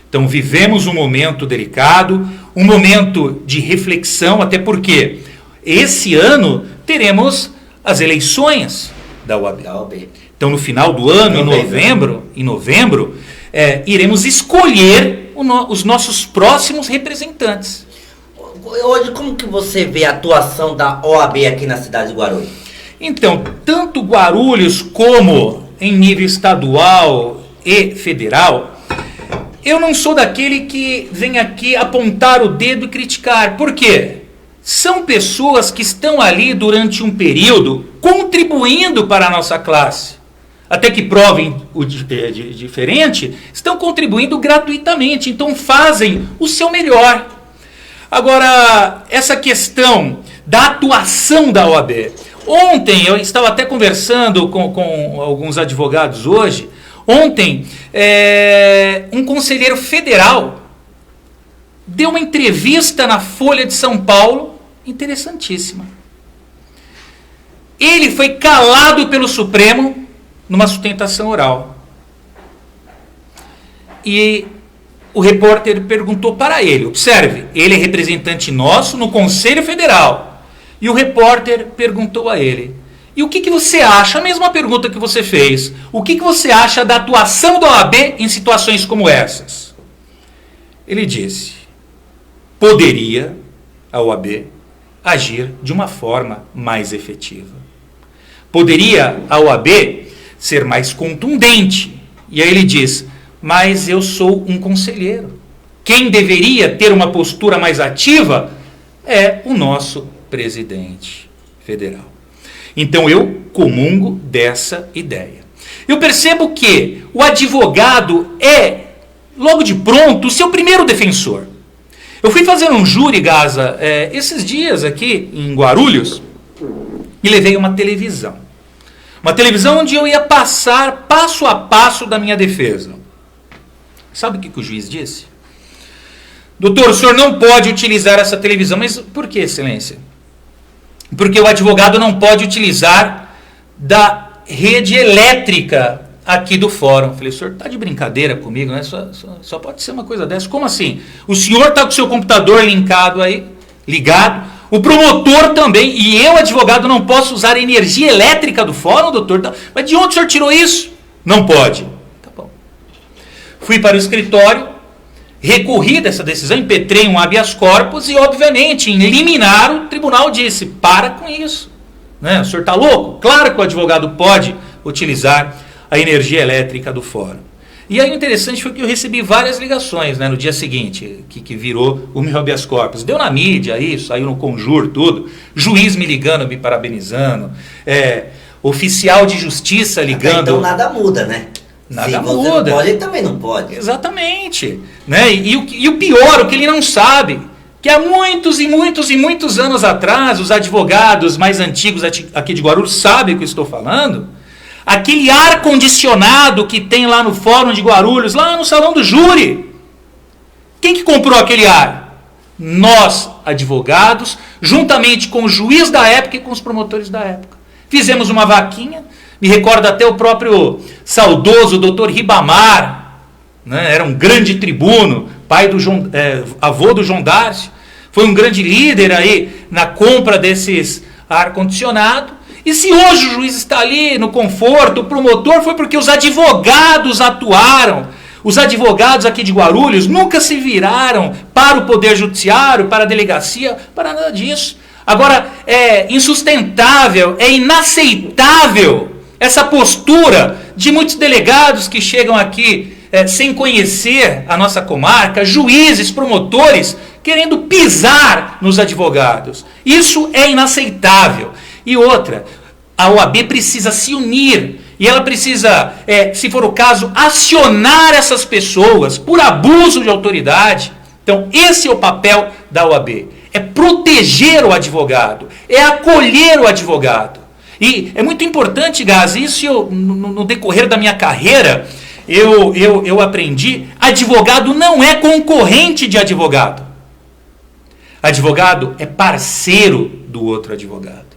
Então vivemos um momento delicado, um momento de reflexão, até porque esse ano teremos as eleições da OAB. Então no final do ano, em novembro, iremos escolher os nossos próximos representantes. Hoje, como que você vê a atuação da OAB aqui na cidade de Guarulhos? Então, tanto Guarulhos como em nível estadual e federal, eu não sou daquele que vem aqui apontar o dedo e criticar. Por quê? São pessoas que estão ali durante um período contribuindo para a nossa classe. Até que provem o diferente, estão contribuindo gratuitamente, então fazem o seu melhor. Agora, essa questão da atuação da OAB. Ontem, eu estava até conversando com alguns advogados hoje, ontem um conselheiro federal deu uma entrevista na Folha de São Paulo, interessantíssima. Ele foi calado pelo Supremo numa sustentação oral. E o repórter perguntou para ele, observe, ele é representante nosso no Conselho Federal. E o repórter perguntou a ele, e o que você acha, a mesma pergunta que você fez, o que você acha da atuação da OAB em situações como essas? Ele disse, poderia a OAB agir de uma forma mais efetiva. Poderia a OAB ser mais contundente. E aí ele diz, mas eu sou um conselheiro. Quem deveria ter uma postura mais ativa é o nosso presidente federal. Então eu comungo dessa ideia. Eu percebo que o advogado é, logo de pronto, o seu primeiro defensor. Eu fui fazer um júri, Gaza, esses dias aqui em Guarulhos, e levei uma televisão. Uma televisão onde eu ia passar passo a passo da minha defesa. Sabe o que o juiz disse? Doutor, o senhor não pode utilizar essa televisão. Mas por que, excelência? Porque o advogado não pode utilizar da rede elétrica aqui do fórum. Eu falei, o senhor está de brincadeira comigo, né? Só pode ser uma coisa dessa. Como assim? O senhor está com o seu computador linkado aí, ligado, o promotor também, e eu, advogado, não posso usar a energia elétrica do fórum, doutor? Mas de onde o senhor tirou isso? Não pode. Tá bom. Fui para o escritório, recorri dessa decisão, impetrei um habeas corpus e, obviamente, em liminar, o tribunal disse, para com isso. Né? O senhor está louco? Claro que o advogado pode utilizar a energia elétrica do fórum. E aí o interessante foi que eu recebi várias ligações, né, no dia seguinte, que virou o meu habeas corpus. Deu na mídia isso, saiu no Conjur, tudo. Juiz me ligando, me parabenizando. Oficial de justiça ligando. Então nada muda, né? Nada muda. Você não pode, ele também não pode. Exatamente. Né? E o pior, o que ele não sabe, que há muitos e muitos e muitos anos atrás, os advogados mais antigos aqui de Guarulhos sabem o que eu estou falando. Aquele ar-condicionado que tem lá no fórum de Guarulhos, lá no salão do júri. Quem que comprou aquele ar? Nós, advogados, juntamente com o juiz da época e com os promotores da época. Fizemos uma vaquinha, me recordo até o próprio saudoso doutor Ribamar, né, era um grande tribuno, avô do João Darcio, foi um grande líder aí na compra desses ar-condicionado. E se hoje o juiz está ali no conforto, o promotor, foi porque os advogados atuaram. Os advogados aqui de Guarulhos nunca se viraram para o Poder Judiciário, para a delegacia, para nada disso. Agora, é insustentável, é inaceitável essa postura de muitos delegados que chegam aqui sem conhecer a nossa comarca, juízes, promotores, querendo pisar nos advogados. Isso é inaceitável. E outra, a OAB precisa se unir e ela precisa, se for o caso, acionar essas pessoas por abuso de autoridade. Então, esse é o papel da OAB. É proteger o advogado, é acolher o advogado. E é muito importante, Gás, isso no decorrer da minha carreira, eu aprendi, advogado não é concorrente de advogado. Advogado é parceiro do outro advogado.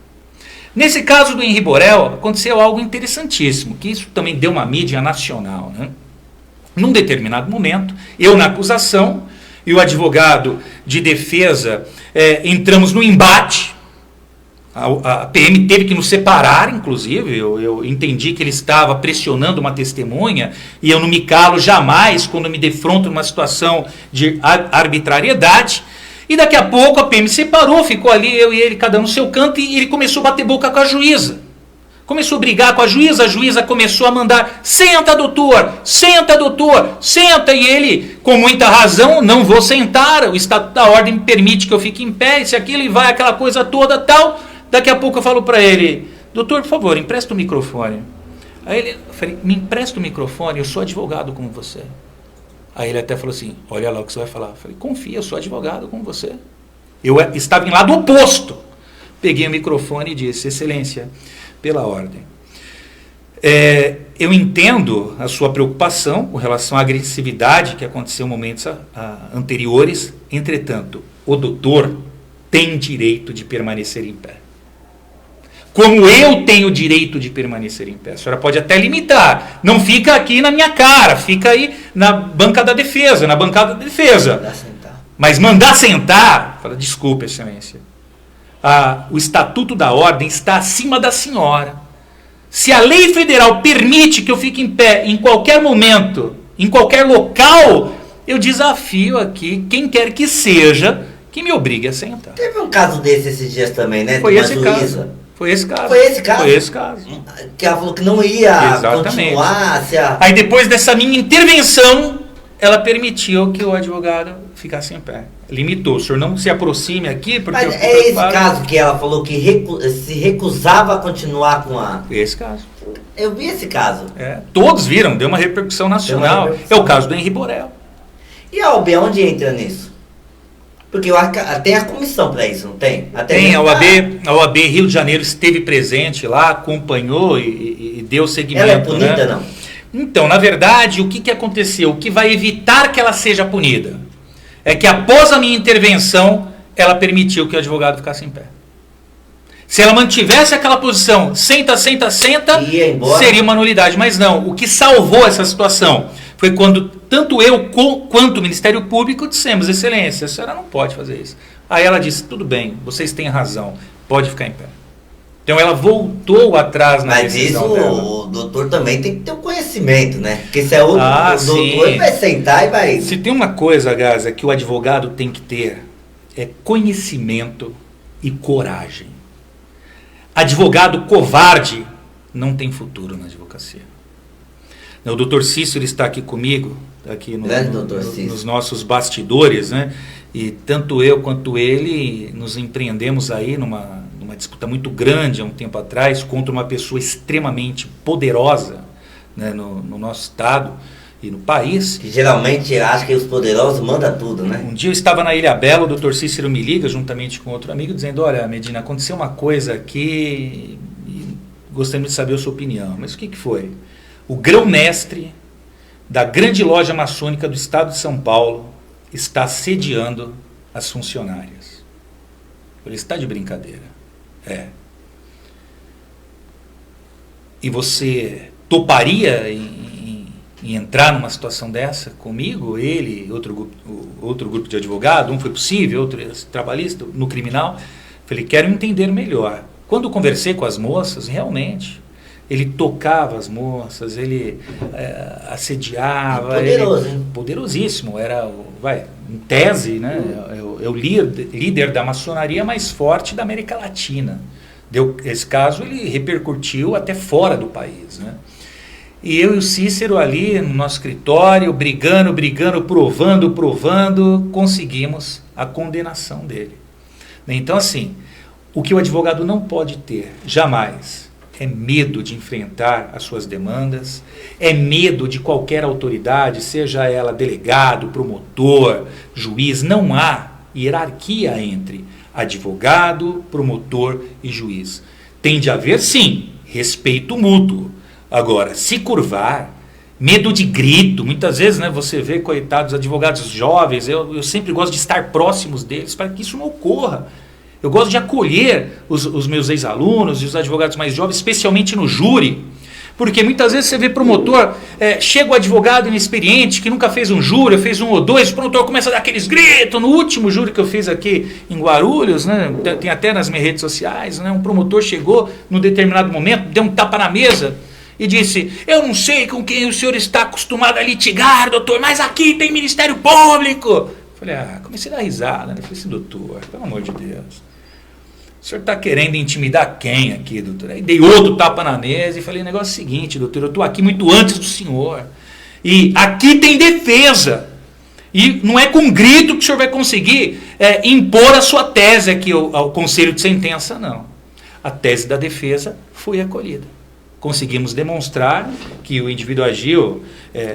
Nesse caso do Henri Borel, aconteceu algo interessantíssimo, que isso também deu uma mídia nacional. Né? Num determinado momento, eu na acusação e o advogado de defesa entramos no embate. A PM teve que nos separar, inclusive. Eu entendi que ele estava pressionando uma testemunha e eu não me calo jamais quando me defronto numa situação de arbitrariedade. E daqui a pouco a PM separou, ficou ali eu e ele, cada um no seu canto, e ele começou a bater boca com a juíza. Começou a brigar com a juíza começou a mandar, senta doutor, senta, e ele, com muita razão, não vou sentar, o Estatuto da Ordem me permite que eu fique em pé, isso aquilo, e vai aquela coisa toda, tal. Daqui a pouco eu falo para ele, doutor, por favor, empresta o microfone. Aí eu falei, me empresta o microfone, eu sou advogado como você. Aí ele até falou assim, olha lá o que você vai falar. Eu falei, confia, eu sou advogado como você. Eu estava em lado oposto. peguei o microfone e disse: Excelência, pela ordem. Eu entendo a sua preocupação com relação à agressividade que aconteceu em momentos anteriores, entretanto, o doutor tem direito de permanecer em pé. Como eu tenho direito de permanecer em pé. A senhora pode até limitar. Não fica aqui na minha cara, fica aí na bancada da defesa, Mas mandar sentar, fala, desculpa, excelência. O Estatuto da Ordem está acima da senhora. Se a lei federal permite que eu fique em pé em qualquer momento, em qualquer local, eu desafio aqui quem quer que seja que me obrigue a sentar. Teve um caso desse esses dias também, né? Foi esse caso. Foi esse caso. Que ela falou que não ia continuar. Aí depois dessa minha intervenção, ela permitiu que o advogado ficasse em pé. Limitou. O senhor não se aproxime aqui, porque... Mas esse caso que ela falou que se recusava a continuar com a... Esse caso. Eu vi esse caso. Todos viram, deu uma repercussão nacional. É o caso do Henri Borel. E a OAB, onde entra nisso? Porque eu acho que tem a comissão para isso, não tem? Tem, a OAB Rio de Janeiro esteve presente lá, acompanhou e deu seguimento. Ela é punida, não? Então, na verdade, o que aconteceu? O que vai evitar que ela seja punida é que após a minha intervenção, ela permitiu que o advogado ficasse em pé. Se ela mantivesse aquela posição, senta, seria uma nulidade. Mas não, o que salvou essa situação foi quando tanto eu quanto o Ministério Público dissemos: excelência, a senhora não pode fazer isso. Aí ela disse: tudo bem, vocês têm razão, pode ficar em pé. Então ela voltou atrás na decisão dela. Mas isso o doutor também tem que ter um conhecimento, né? Porque se é o doutor, ele vai sentar e vai... Se tem uma coisa, Gaza, que o advogado tem que ter, é conhecimento e coragem. Advogado covarde não tem futuro na advocacia. O doutor Cícero está aqui comigo, aqui nos nossos bastidores, né? E tanto eu quanto ele nos empreendemos aí numa disputa muito grande há um tempo atrás contra uma pessoa extremamente poderosa, né, no nosso estado e no país. Que geralmente acha que os poderosos mandam tudo, né? Um dia eu estava na Ilha Bela, o doutor Cícero me liga juntamente com outro amigo dizendo: olha, Medina, aconteceu uma coisa aqui e gostaria de saber a sua opinião. Mas o que foi? O grão-mestre da grande loja maçônica do estado de São Paulo está assediando as funcionárias. Ele está de brincadeira. E você toparia em entrar numa situação dessa comigo, ele, outro grupo de advogado, um foi possível, outro trabalhista, no criminal? Falei: quero entender melhor. Quando conversei com as moças, realmente, ele tocava as moças, ele assediava. Poderoso, hein? Poderosíssimo. Era, em tese, né, é o líder da maçonaria mais forte da América Latina. Esse caso ele repercutiu até fora do país, né? E eu e o Cícero ali no nosso escritório, brigando, provando, conseguimos a condenação dele. Então, assim, o que o advogado não pode ter, jamais, é medo de enfrentar as suas demandas, é medo de qualquer autoridade, seja ela delegado, promotor, juiz. Não há hierarquia entre advogado, promotor e juiz. Tem de haver, sim, respeito mútuo. Agora, se curvar, medo de grito, muitas vezes, né, você vê, coitados, advogados jovens, eu sempre gosto de estar próximos deles para que isso não ocorra. Eu gosto de acolher os meus ex-alunos e os advogados mais jovens, especialmente no júri, porque muitas vezes você vê promotor, chega o advogado inexperiente, que nunca fez um júri, fez um ou dois, o promotor começa a dar aqueles gritos. No último júri que eu fiz aqui em Guarulhos, né, tem até nas minhas redes sociais, né, um promotor chegou num determinado momento, deu um tapa na mesa e disse: eu não sei com quem o senhor está acostumado a litigar, doutor, mas aqui tem Ministério Público. Falei: comecei a dar risada, né? Falei assim: doutor, pelo amor de Deus, o senhor está querendo intimidar quem aqui, doutor? Aí dei outro tapa na mesa e falei: o negócio é o seguinte, doutor, eu estou aqui muito antes do senhor, e aqui tem defesa, e não é com grito que o senhor vai conseguir impor a sua tese aqui ao conselho de sentença, não. A tese da defesa foi acolhida. Conseguimos demonstrar que o indivíduo agiu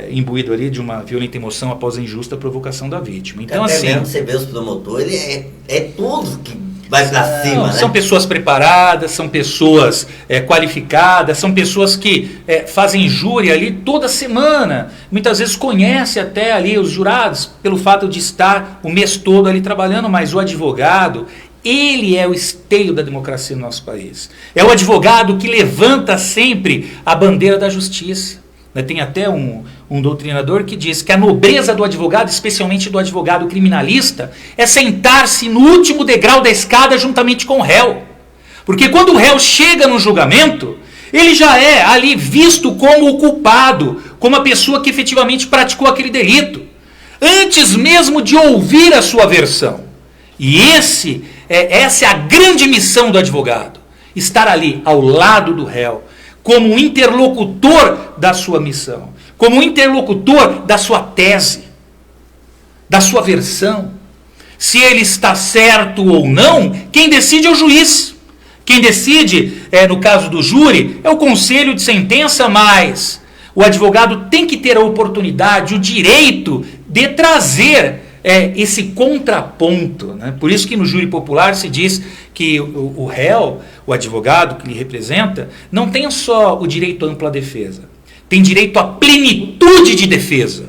imbuído ali de uma violenta emoção após a injusta provocação da vítima. Então, até assim, mesmo você vê os promotores, é todos que vai pra cima, né? São pessoas preparadas, são pessoas qualificadas, são pessoas que fazem júri ali toda semana. Muitas vezes conhece até ali os jurados pelo fato de estar o mês todo ali trabalhando, mas o advogado, ele é o esteio da democracia no nosso país. É o advogado que levanta sempre a bandeira da justiça. Tem até um doutrinador que diz que a nobreza do advogado, especialmente do advogado criminalista, é sentar-se no último degrau da escada juntamente com o réu. Porque quando o réu chega no julgamento, ele já é ali visto como o culpado, como a pessoa que efetivamente praticou aquele delito, antes mesmo de ouvir a sua versão. E essa é a grande missão do advogado, estar ali ao lado do réu, como um interlocutor da sua missão, como um interlocutor da sua tese, da sua versão. Se ele está certo ou não, quem decide é o juiz. Quem decide, no caso do júri, é o conselho de sentença, mas o advogado tem que ter a oportunidade, o direito de trazer esse contraponto. Né? Por isso que no júri popular se diz que o réu, o advogado que lhe representa, não tem só o direito à ampla defesa, tem direito à plenitude de defesa.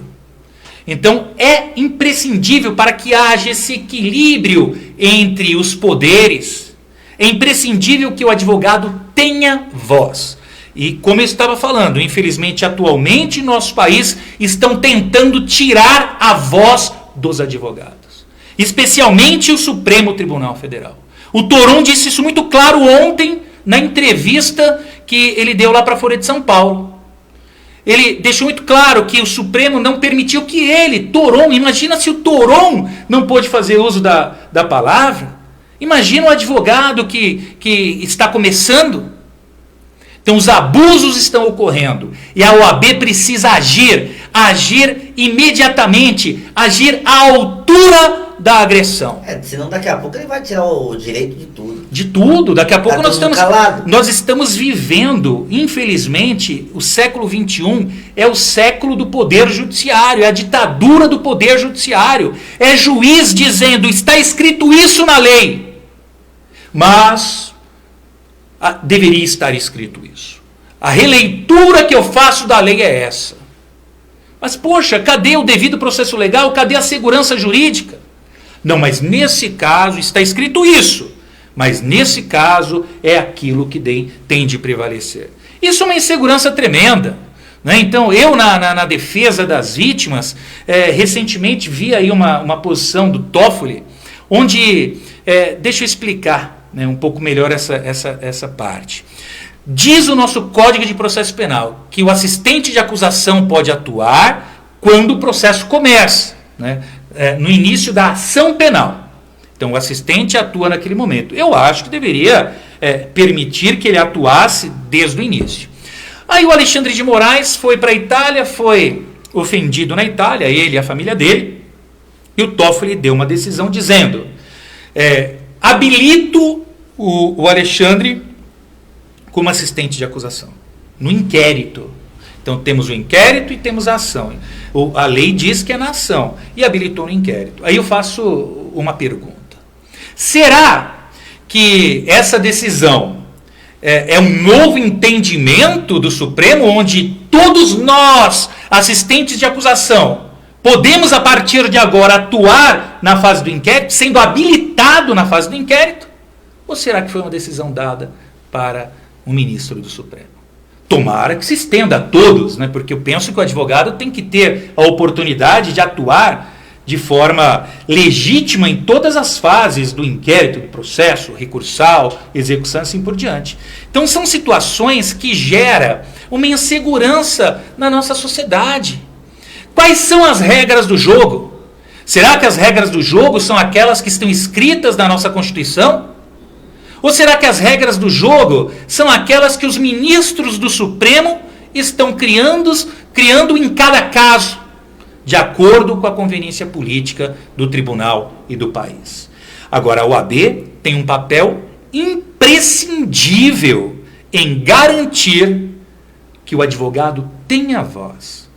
Então é imprescindível, para que haja esse equilíbrio entre os poderes, é imprescindível que o advogado tenha voz. E como eu estava falando, infelizmente atualmente em nosso país estão tentando tirar a voz dos advogados, especialmente o Supremo Tribunal Federal. O Toron disse isso muito claro ontem na entrevista que ele deu lá para a Folha de São Paulo. Ele deixou muito claro que o Supremo não permitiu que ele, Toron, imagina se o Toron não pôde fazer uso da palavra, imagina o advogado que está começando. Então os abusos estão ocorrendo e a OAB precisa agir imediatamente, agir à altura da agressão. Senão daqui a pouco ele vai tirar o direito de tudo. De tudo. Daqui a pouco nós estamos vivendo, infelizmente, o século XXI é o século do poder judiciário, é a ditadura do poder judiciário. É juiz dizendo, está escrito isso na lei, mas deveria estar escrito isso. A releitura que eu faço da lei é essa. Mas, poxa, cadê o devido processo legal? Cadê a segurança jurídica? Não, mas nesse caso está escrito isso. Mas nesse caso é aquilo que tem de prevalecer. Isso é uma insegurança tremenda. Né? Então, eu na defesa das vítimas, recentemente vi aí uma posição do Toffoli, onde, deixa eu explicar um pouco melhor essa parte. Diz o nosso Código de Processo Penal que o assistente de acusação pode atuar quando o processo começa, né? No início da ação penal. Então o assistente atua naquele momento. Eu acho que deveria permitir que ele atuasse desde o início. Aí o Alexandre de Moraes foi para a Itália, foi ofendido na Itália, ele e a família dele, e o Toffoli deu uma decisão dizendo, habilito o Alexandre como assistente de acusação, no inquérito. Então temos o inquérito e temos a ação. A lei diz que é na ação e habilitou no inquérito. Aí eu faço uma pergunta. Será que essa decisão é um novo entendimento do Supremo, onde todos nós, assistentes de acusação, podemos a partir de agora atuar na fase do inquérito, sendo habilitado na fase do inquérito? Ou será que foi uma decisão dada para o ministro do Supremo? Tomara que se estenda a todos, né? Porque eu penso que o advogado tem que ter a oportunidade de atuar de forma legítima em todas as fases do inquérito, do processo, recursal, execução e assim por diante. Então são situações que geram uma insegurança na nossa sociedade. Quais são as regras do jogo? Será que as regras do jogo são aquelas que estão escritas na nossa Constituição? Ou será que as regras do jogo são aquelas que os ministros do Supremo estão criando em cada caso, de acordo com a conveniência política do tribunal e do país? Agora, a OAB tem um papel imprescindível em garantir que o advogado tenha voz.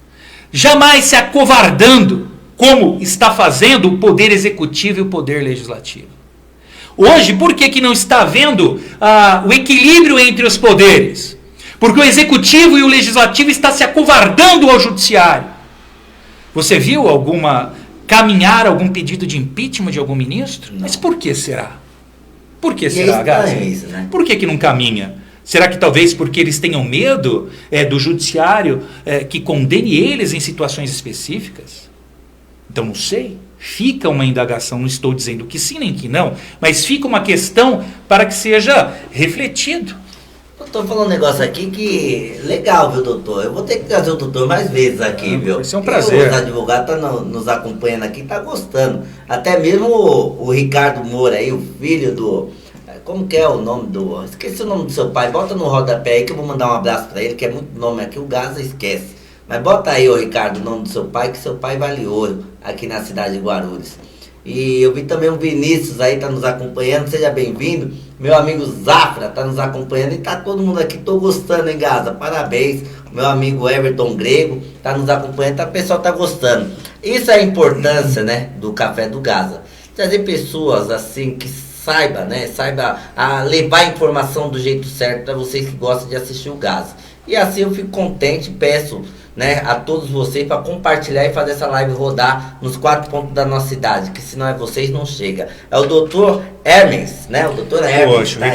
Jamais se acovardando, como está fazendo o Poder Executivo e o Poder Legislativo. Hoje, por que não está havendo o equilíbrio entre os poderes? Porque o executivo e o legislativo estão se acovardando ao judiciário. Você viu caminhar algum pedido de impeachment de algum ministro? Não. Mas por que será? Por que será, Gaza? Isso, né? Por que não caminha? Será que talvez porque eles tenham medo do judiciário que condene eles em situações específicas? Então não sei. Fica uma indagação, não estou dizendo que sim nem que não, mas fica uma questão para que seja refletido. Eu estou falando um negócio aqui que legal, viu, doutor? Eu vou ter que trazer o doutor mais vezes aqui, viu? Vai ser um prazer. Os advogados estão nos acompanhando aqui, tá gostando. Até mesmo o Ricardo Moura aí, o filho do... Como que é o nome do... Esqueci o nome do seu pai. Bota no rodapé aí que eu vou mandar um abraço para ele, que é muito nome aqui, o Gaza esquece. Mas bota aí, ô Ricardo, o nome do seu pai, que seu pai vale ouro aqui na cidade de Guarulhos. E eu vi também o Vinícius aí, tá nos acompanhando, seja bem-vindo. Meu amigo Zafra tá nos acompanhando e tá todo mundo aqui, tô gostando, hein, Gaza? Parabéns. Meu amigo Everton Grego tá nos acompanhando, o pessoal tá gostando. Isso é a importância, né, do Café do Gaza. Trazer pessoas assim que saiba a levar a informação do jeito certo para vocês que gostam de assistir o Gaza. E assim eu fico contente, peço, né, a todos vocês para compartilhar e fazer essa live rodar nos 4 pontos da nossa cidade, que se não é vocês não chega. É o doutor Hermes, né? O doutor Hermes. Poxa, tá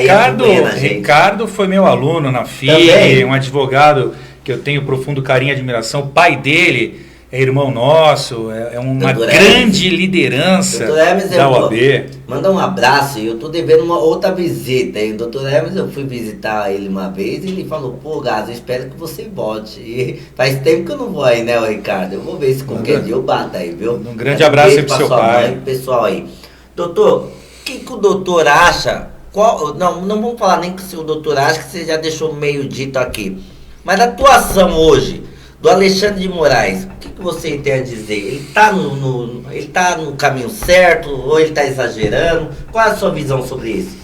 Ricardo foi meu aluno na FIG, um advogado que eu tenho profundo carinho e admiração. O pai dele é irmão nosso, é uma grande liderança da OAB. Manda um abraço, eu tô devendo uma outra visita, hein? Doutor Hermes, eu fui visitar ele uma vez e ele falou, pô, Gaza, eu espero que você volte. E faz tempo que eu não vou aí, né, Ricardo? Eu vou ver se qualquer dia eu bato aí, viu? Um grande abraço aí pro seu pai. Mãe, pessoal aí. Doutor, o que o doutor acha? Não vamos falar nem que o doutor acha, que você já deixou meio dito aqui. Mas a atuação hoje do Alexandre de Moraes, o que você tem a dizer? Ele está no caminho certo ou ele está exagerando? Qual é a sua visão sobre isso?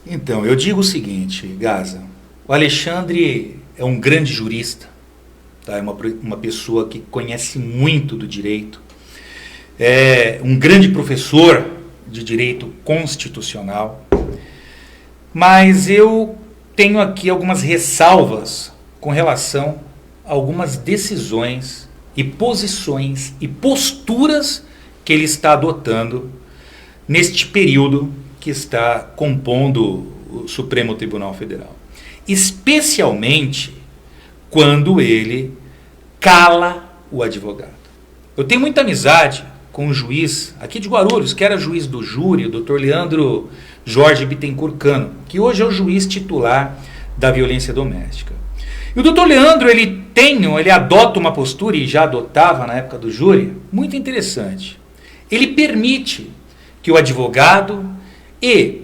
Então, eu digo o seguinte, Gaza, o Alexandre é um grande jurista, tá? É uma pessoa que conhece muito do direito, é um grande professor de direito constitucional, mas eu tenho aqui algumas ressalvas com relação algumas decisões e posições e posturas que ele está adotando neste período que está compondo o Supremo Tribunal Federal. Especialmente quando ele cala o advogado. Eu tenho muita amizade com um juiz aqui de Guarulhos, que era juiz do júri, o Dr. Leandro Jorge Bittencourt Cano, que hoje é o juiz titular da violência doméstica. E o doutor Leandro, ele adota uma postura, e já adotava na época do júri, muito interessante. Ele permite que o advogado e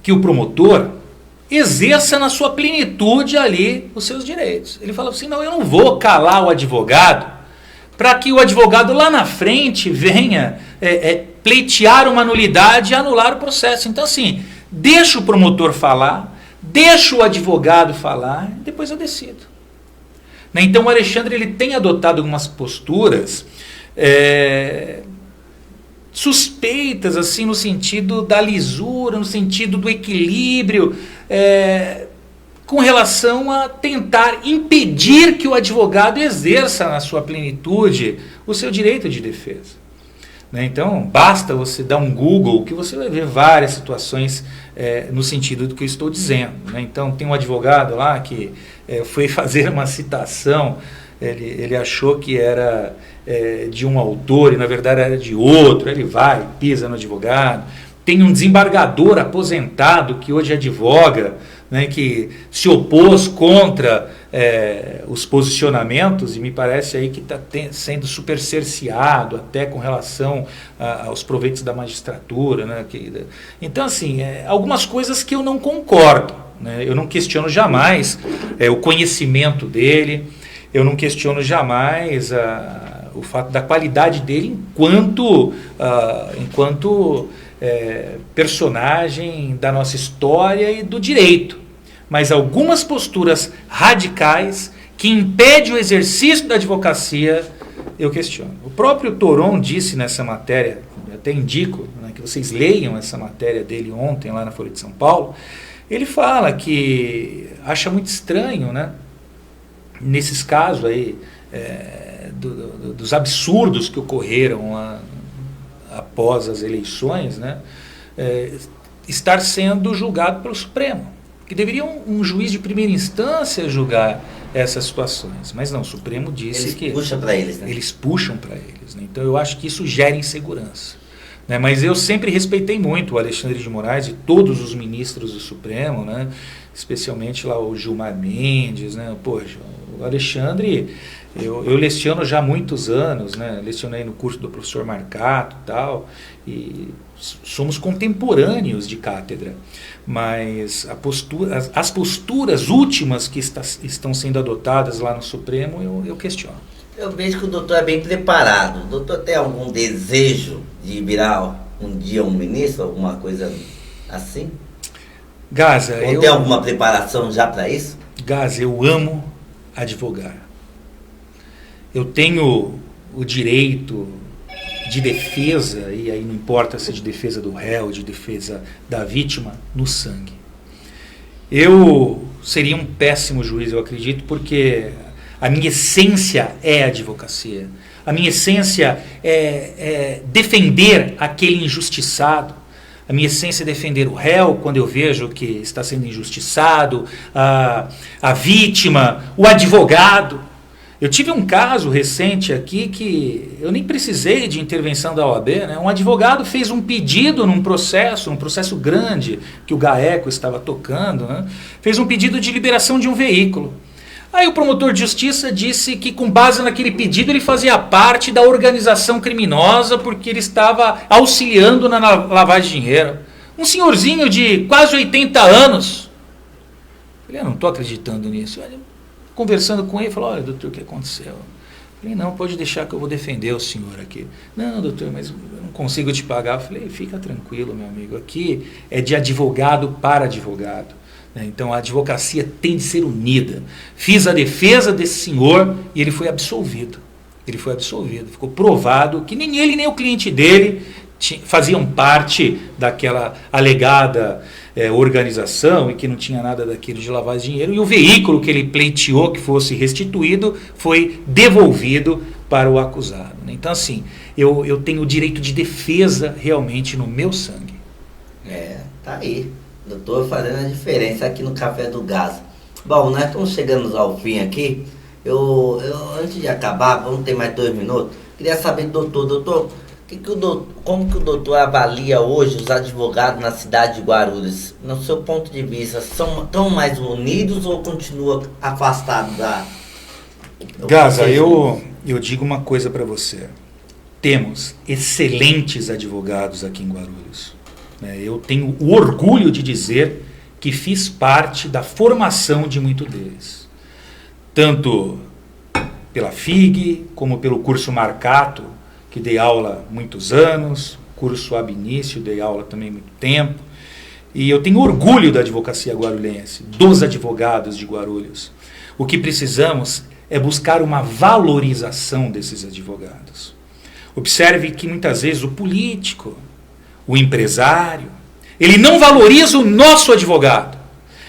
que o promotor exerça na sua plenitude ali os seus direitos. Ele fala assim, não, eu não vou calar o advogado para que o advogado lá na frente venha pleitear uma nulidade e anular o processo. Então assim, deixa o promotor falar, deixa o advogado falar, depois eu decido. Então o Alexandre ele tem adotado algumas posturas suspeitas, assim, no sentido da lisura, no sentido do equilíbrio, com relação a tentar impedir que o advogado exerça na sua plenitude o seu direito de defesa. Então, basta você dar um Google que você vai ver várias situações no sentido do que eu estou dizendo. Então, tem um advogado lá que foi fazer uma citação, ele achou que era de um autor e na verdade era de outro, ele vai, pisa no advogado. Tem um desembargador aposentado que hoje advoga, que se opôs contra os posicionamentos e me parece aí que está sendo super cerceado até com relação aos proveitos da magistratura. Então, assim, algumas coisas que eu não concordo. Eu não questiono jamais o conhecimento dele, eu não questiono jamais o fato da qualidade dele enquanto personagem da nossa história e do direito. Mas algumas posturas radicais que impedem o exercício da advocacia, eu questiono. O próprio Toron disse nessa matéria eu até indico, né, que vocês leiam essa matéria dele ontem lá na Folha de São Paulo. Ele fala que acha muito estranho, né, nesses casos aí, dos absurdos que ocorreram lá após as eleições, né, estar sendo julgado pelo Supremo, que deveria um juiz de primeira instância julgar essas situações, mas não, o Supremo disse que puxa para eles, né? Eles puxam para eles, né? Então eu acho que isso gera insegurança, né? Mas eu sempre respeitei muito o Alexandre de Moraes e todos os ministros do Supremo, né? Especialmente lá o Gilmar Mendes, né? Poxa, o Alexandre, eu leciono já há muitos anos, né? Lecionei no curso do professor Marcato e tal, e somos contemporâneos de cátedra, mas as posturas últimas que estão sendo adotadas lá no Supremo, eu questiono. Eu vejo que o doutor é bem preparado. O doutor tem algum desejo de virar um dia um ministro, alguma coisa assim? Gaza, ou tem alguma preparação já para isso? Gaza, eu amo advogar. Eu tenho o direito de defesa, e aí não importa se de defesa do réu, de defesa da vítima, no sangue. Eu seria um péssimo juiz, eu acredito, porque a minha essência é a advocacia. A minha essência é defender aquele injustiçado. A minha essência é defender o réu quando eu vejo que está sendo injustiçado, a vítima, o advogado. Eu tive um caso recente aqui que eu nem precisei de intervenção da OAB, né? Um advogado fez um pedido num processo grande que o GAECO estava tocando, né? Fez um pedido de liberação de um veículo. Aí o promotor de justiça disse que com base naquele pedido ele fazia parte da organização criminosa porque ele estava auxiliando na lavagem de dinheiro. Um senhorzinho de quase 80 anos. Eu falei, não estou acreditando nisso. Conversando com ele, falou, olha, doutor, o que aconteceu? Eu falei, não, pode deixar que eu vou defender o senhor aqui. Não, doutor, mas eu não consigo te pagar. Eu falei, fica tranquilo, meu amigo, aqui é de advogado para advogado. Então a advocacia tem de ser unida. Fiz a defesa desse senhor e ele foi absolvido. Ficou provado que nem ele nem o cliente dele faziam parte daquela alegada organização e que não tinha nada daquilo de lavagem de dinheiro, e o veículo que ele pleiteou que fosse restituído foi devolvido para o acusado. Então assim, eu tenho o direito de defesa realmente no meu sangue. Tá aí, doutor fazendo a diferença aqui no Café do Gaza. Bom, nós estamos chegando ao fim aqui. Eu antes de acabar, vamos ter mais 2 minutos, queria saber, doutor, como que o doutor avalia hoje os advogados na cidade de Guarulhos? No seu ponto de vista, estão mais unidos ou continuam afastados da... Gaza, eu digo uma coisa para você. Temos excelentes advogados aqui em Guarulhos. Eu tenho o orgulho de dizer que fiz parte da formação de muitos deles. Tanto pela FIG, como pelo curso Marcato, que dei aula muitos anos, curso ab início, dei aula também muito tempo, e eu tenho orgulho da advocacia guarulhense, dos advogados de Guarulhos. O que precisamos é buscar uma valorização desses advogados. Observe que muitas vezes o político, o empresário, ele não valoriza o nosso advogado.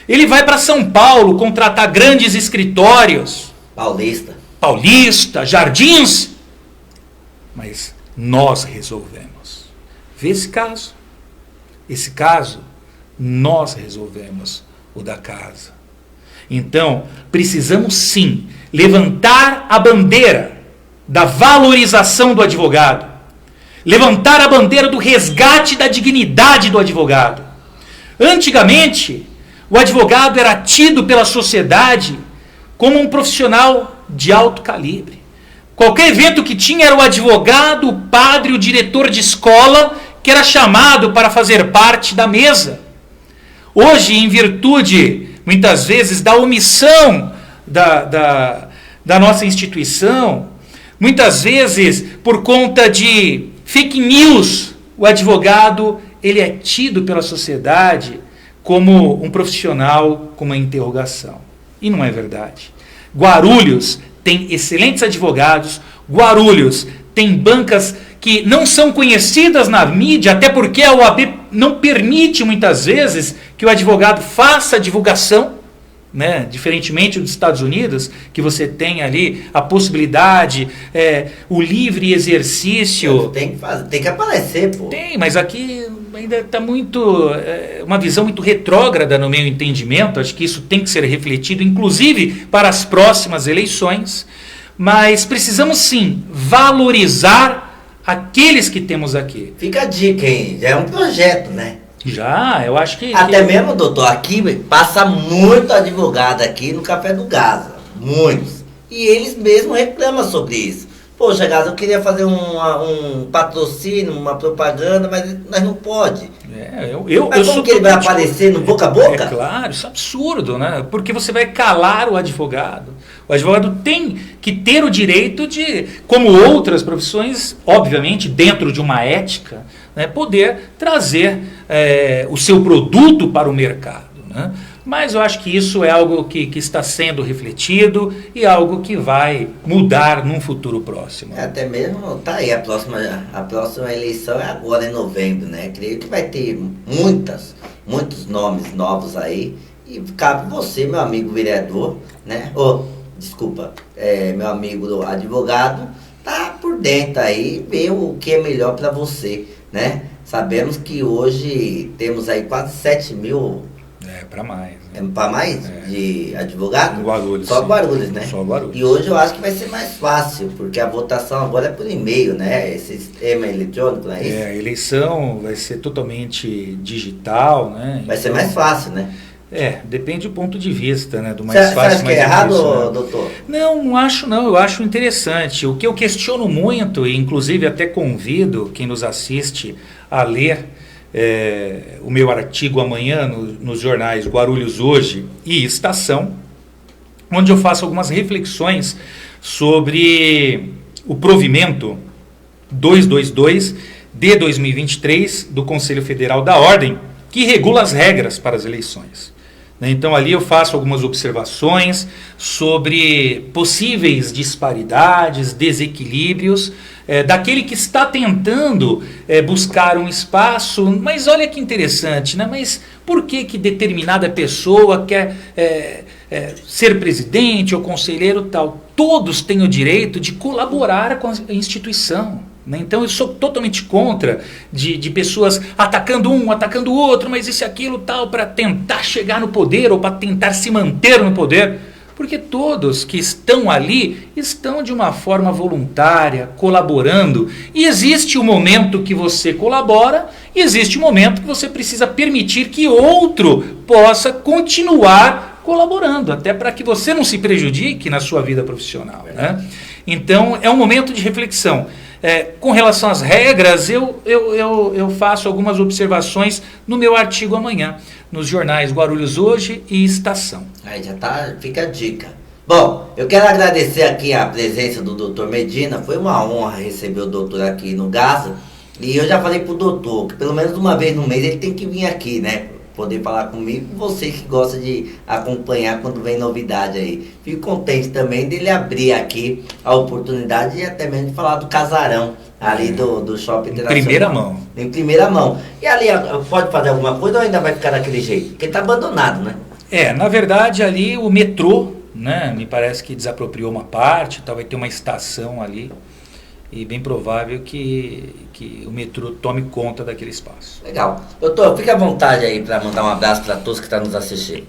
Ele vai para São Paulo contratar grandes escritórios, Paulista, Jardins, mas nós resolvemos. Vê esse caso. Esse caso, nós resolvemos o da casa. Então, precisamos sim levantar a bandeira da valorização do advogado. Levantar a bandeira do resgate da dignidade do advogado. Antigamente, o advogado era tido pela sociedade como um profissional de alto calibre. Qualquer evento que tinha era o advogado, o padre, o diretor de escola que era chamado para fazer parte da mesa. Hoje, em virtude, muitas vezes, da omissão da nossa instituição, muitas vezes, por conta de fake news, o advogado ele é tido pela sociedade como um profissional com uma interrogação. E não é verdade. Guarulhos tem excelentes advogados, Guarulhos tem bancas que não são conhecidas na mídia, até porque a OAB não permite muitas vezes que o advogado faça a divulgação, né? Diferentemente dos Estados Unidos, que você tem ali a possibilidade, o livre exercício. Tem que fazer, tem que aparecer, pô. Tem, mas aqui ainda está muito, uma visão muito retrógrada no meu entendimento. Acho que isso tem que ser refletido, inclusive para as próximas eleições. Mas precisamos sim valorizar aqueles que temos aqui. Fica a dica, hein? Já é um projeto, né? Já, eu acho que... Até mesmo, doutor, aqui passa muito advogado aqui no Café do Gaza. Muitos. E eles mesmos reclamam sobre isso. Poxa, Gaza, eu queria fazer um patrocínio, uma propaganda, mas nós não pode. Mas como que ele vai aparecer no boca a boca? É claro, isso é absurdo, né? Porque você vai calar o advogado. O advogado tem que ter o direito de, como outras profissões, obviamente, dentro de uma ética, né, poder trazer o seu produto para o mercado, né? Mas eu acho que isso é algo que está sendo refletido e algo que vai mudar num futuro próximo. Até mesmo, tá aí, a próxima eleição é agora em novembro, né? Creio que vai ter muitos nomes novos aí. E cabe você, meu amigo vereador, né? Meu amigo advogado, tá por dentro aí, ver o que é melhor para você, né? Sabemos que hoje temos aí quase 7 mil... para mais. Né? É para mais de advogado? Guarulhos. Só Guarulhos, né? Só Guarulhos. E hoje eu acho que vai ser mais fácil, porque a votação agora é por e-mail, né? Esse sistema eletrônico, não é isso? A eleição vai ser totalmente digital, né? Vai ser mais fácil, né? Depende do ponto de vista, né? Do mais fácil, acha que é errado, doutor? Não acho não, eu acho interessante. O que eu questiono muito, e inclusive até convido quem nos assiste a ler o meu artigo amanhã nos jornais Guarulhos Hoje e Estação, onde eu faço algumas reflexões sobre o provimento 222 de 2023 do Conselho Federal da Ordem, que regula as regras para as eleições. Então ali eu faço algumas observações sobre possíveis disparidades, desequilíbrios, daquele que está tentando buscar um espaço, mas olha que interessante, né? Mas por que determinada pessoa quer ser presidente ou conselheiro tal? Todos têm o direito de colaborar com a instituição. Então eu sou totalmente contra de pessoas atacando um, atacando o outro, mas isso e aquilo tal, para tentar chegar no poder ou para tentar se manter no poder. Porque todos que estão ali estão de uma forma voluntária, colaborando. E existe o momento que você colabora e existe o momento que você precisa permitir que outro possa continuar colaborando, até para que você não se prejudique na sua vida profissional, né? Então é um momento de reflexão. Com relação às regras, eu faço algumas observações no meu artigo amanhã, nos jornais Guarulhos Hoje e Estação. Aí já tá, fica a dica. Bom, eu quero agradecer aqui a presença do Dr. Medina, foi uma honra receber o doutor aqui no Gaza, e eu já falei pro doutor que pelo menos uma vez no mês ele tem que vir aqui, né? Poder falar comigo, vocês que gostam de acompanhar quando vem novidade aí. Fico contente também dele abrir aqui a oportunidade e até mesmo de falar do casarão ali do Shopping Internacional. Em primeira mão. Em primeira mão. E ali pode fazer alguma coisa ou ainda vai ficar daquele jeito? Porque tá abandonado, né? Na verdade ali o metrô, né, me parece que desapropriou uma parte, vai ter uma estação ali. E bem provável que o metrô tome conta daquele espaço. Legal. Doutor, fique à vontade aí para mandar um abraço para todos que estão nos assistindo.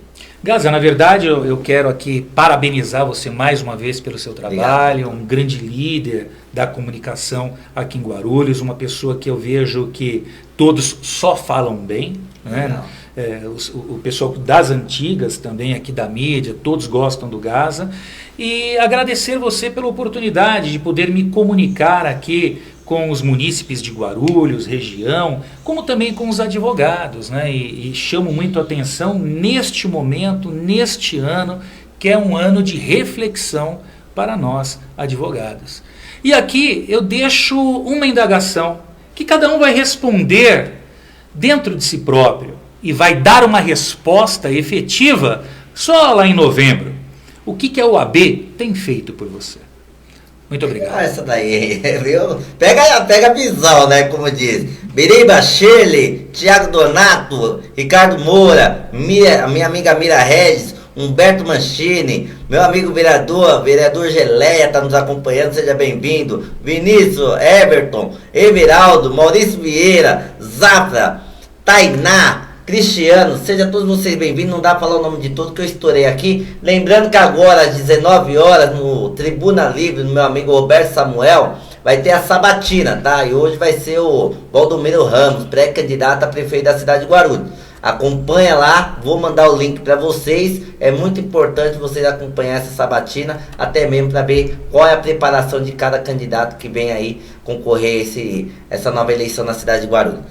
Gaza, na verdade eu quero aqui parabenizar você mais uma vez pelo seu trabalho. Obrigado. Um grande líder da comunicação aqui em Guarulhos, uma pessoa que eu vejo que todos só falam bem, né? O pessoal das antigas também aqui da mídia, todos gostam do Gaza. E agradecer você pela oportunidade de poder me comunicar aqui com os munícipes de Guarulhos, região, como também com os advogados, né? E chamo muito a atenção neste momento, neste ano, que é um ano de reflexão para nós, advogados. E aqui eu deixo uma indagação, que cada um vai responder dentro de si próprio e vai dar uma resposta efetiva só lá em novembro. O que a OAB tem feito por você? Muito obrigado. Essa daí, viu? Pega a visão, né? Como diz. Biriba, Shirley, Thiago Donato, Ricardo Moura, minha amiga Mira Regis, Humberto Manchini, meu amigo vereador Geleia tá nos acompanhando, seja bem-vindo. Vinícius, Everton, Everaldo, Maurício Vieira, Zafra, Tainá, Cristiano, sejam todos vocês bem-vindos. Não dá pra falar o nome de todos que eu estourei aqui. Lembrando que agora às 19 horas no Tribuna Livre, no meu amigo Roberto Samuel, vai ter a sabatina, tá? E hoje vai ser o Valdomiro Ramos, pré-candidato a prefeito da cidade de Guarulhos. Acompanha lá, vou mandar o link para vocês. É muito importante vocês acompanhar essa sabatina, até mesmo para ver qual é a preparação de cada candidato que vem aí concorrer essa nova eleição na cidade de Guarulhos.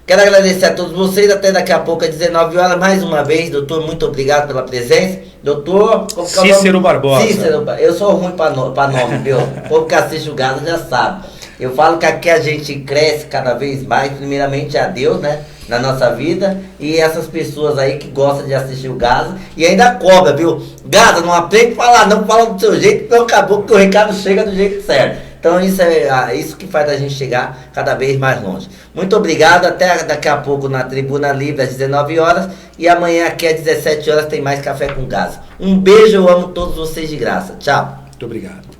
Quero agradecer a todos vocês, até daqui a pouco às 19 horas, mais uma vez. Doutor, muito obrigado pela presença. Doutor... Cícero Barbosa. Cícero, eu sou ruim para nome, viu? O povo que assiste o Gado já sabe. Eu falo que aqui a gente cresce cada vez mais, primeiramente a Deus, né? Na nossa vida, e essas pessoas aí que gostam de assistir o Gaza e ainda cobra, viu? Gaza, não aprende a falar, não fala do seu jeito, então acabou que o recado chega do jeito certo. Então isso é isso que faz a gente chegar cada vez mais longe. Muito obrigado, até daqui a pouco na Tribuna Livre às 19 horas e amanhã aqui às 17 horas tem mais Café com Gaza. Um beijo, eu amo todos vocês de graça. Tchau. Muito obrigado.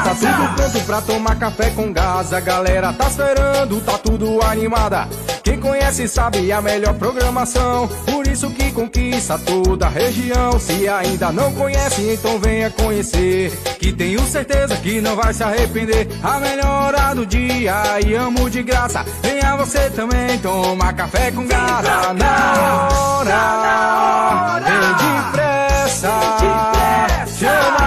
Tá tudo pronto pra tomar café com gás. A galera tá esperando, tá tudo animada. Quem conhece sabe a melhor programação, por isso que conquista toda a região. Se ainda não conhece, então venha conhecer, que tenho certeza que não vai se arrepender. A melhor hora do dia e amo de graça. Venha você também tomar café com gás. Na hora, vem depressa, chama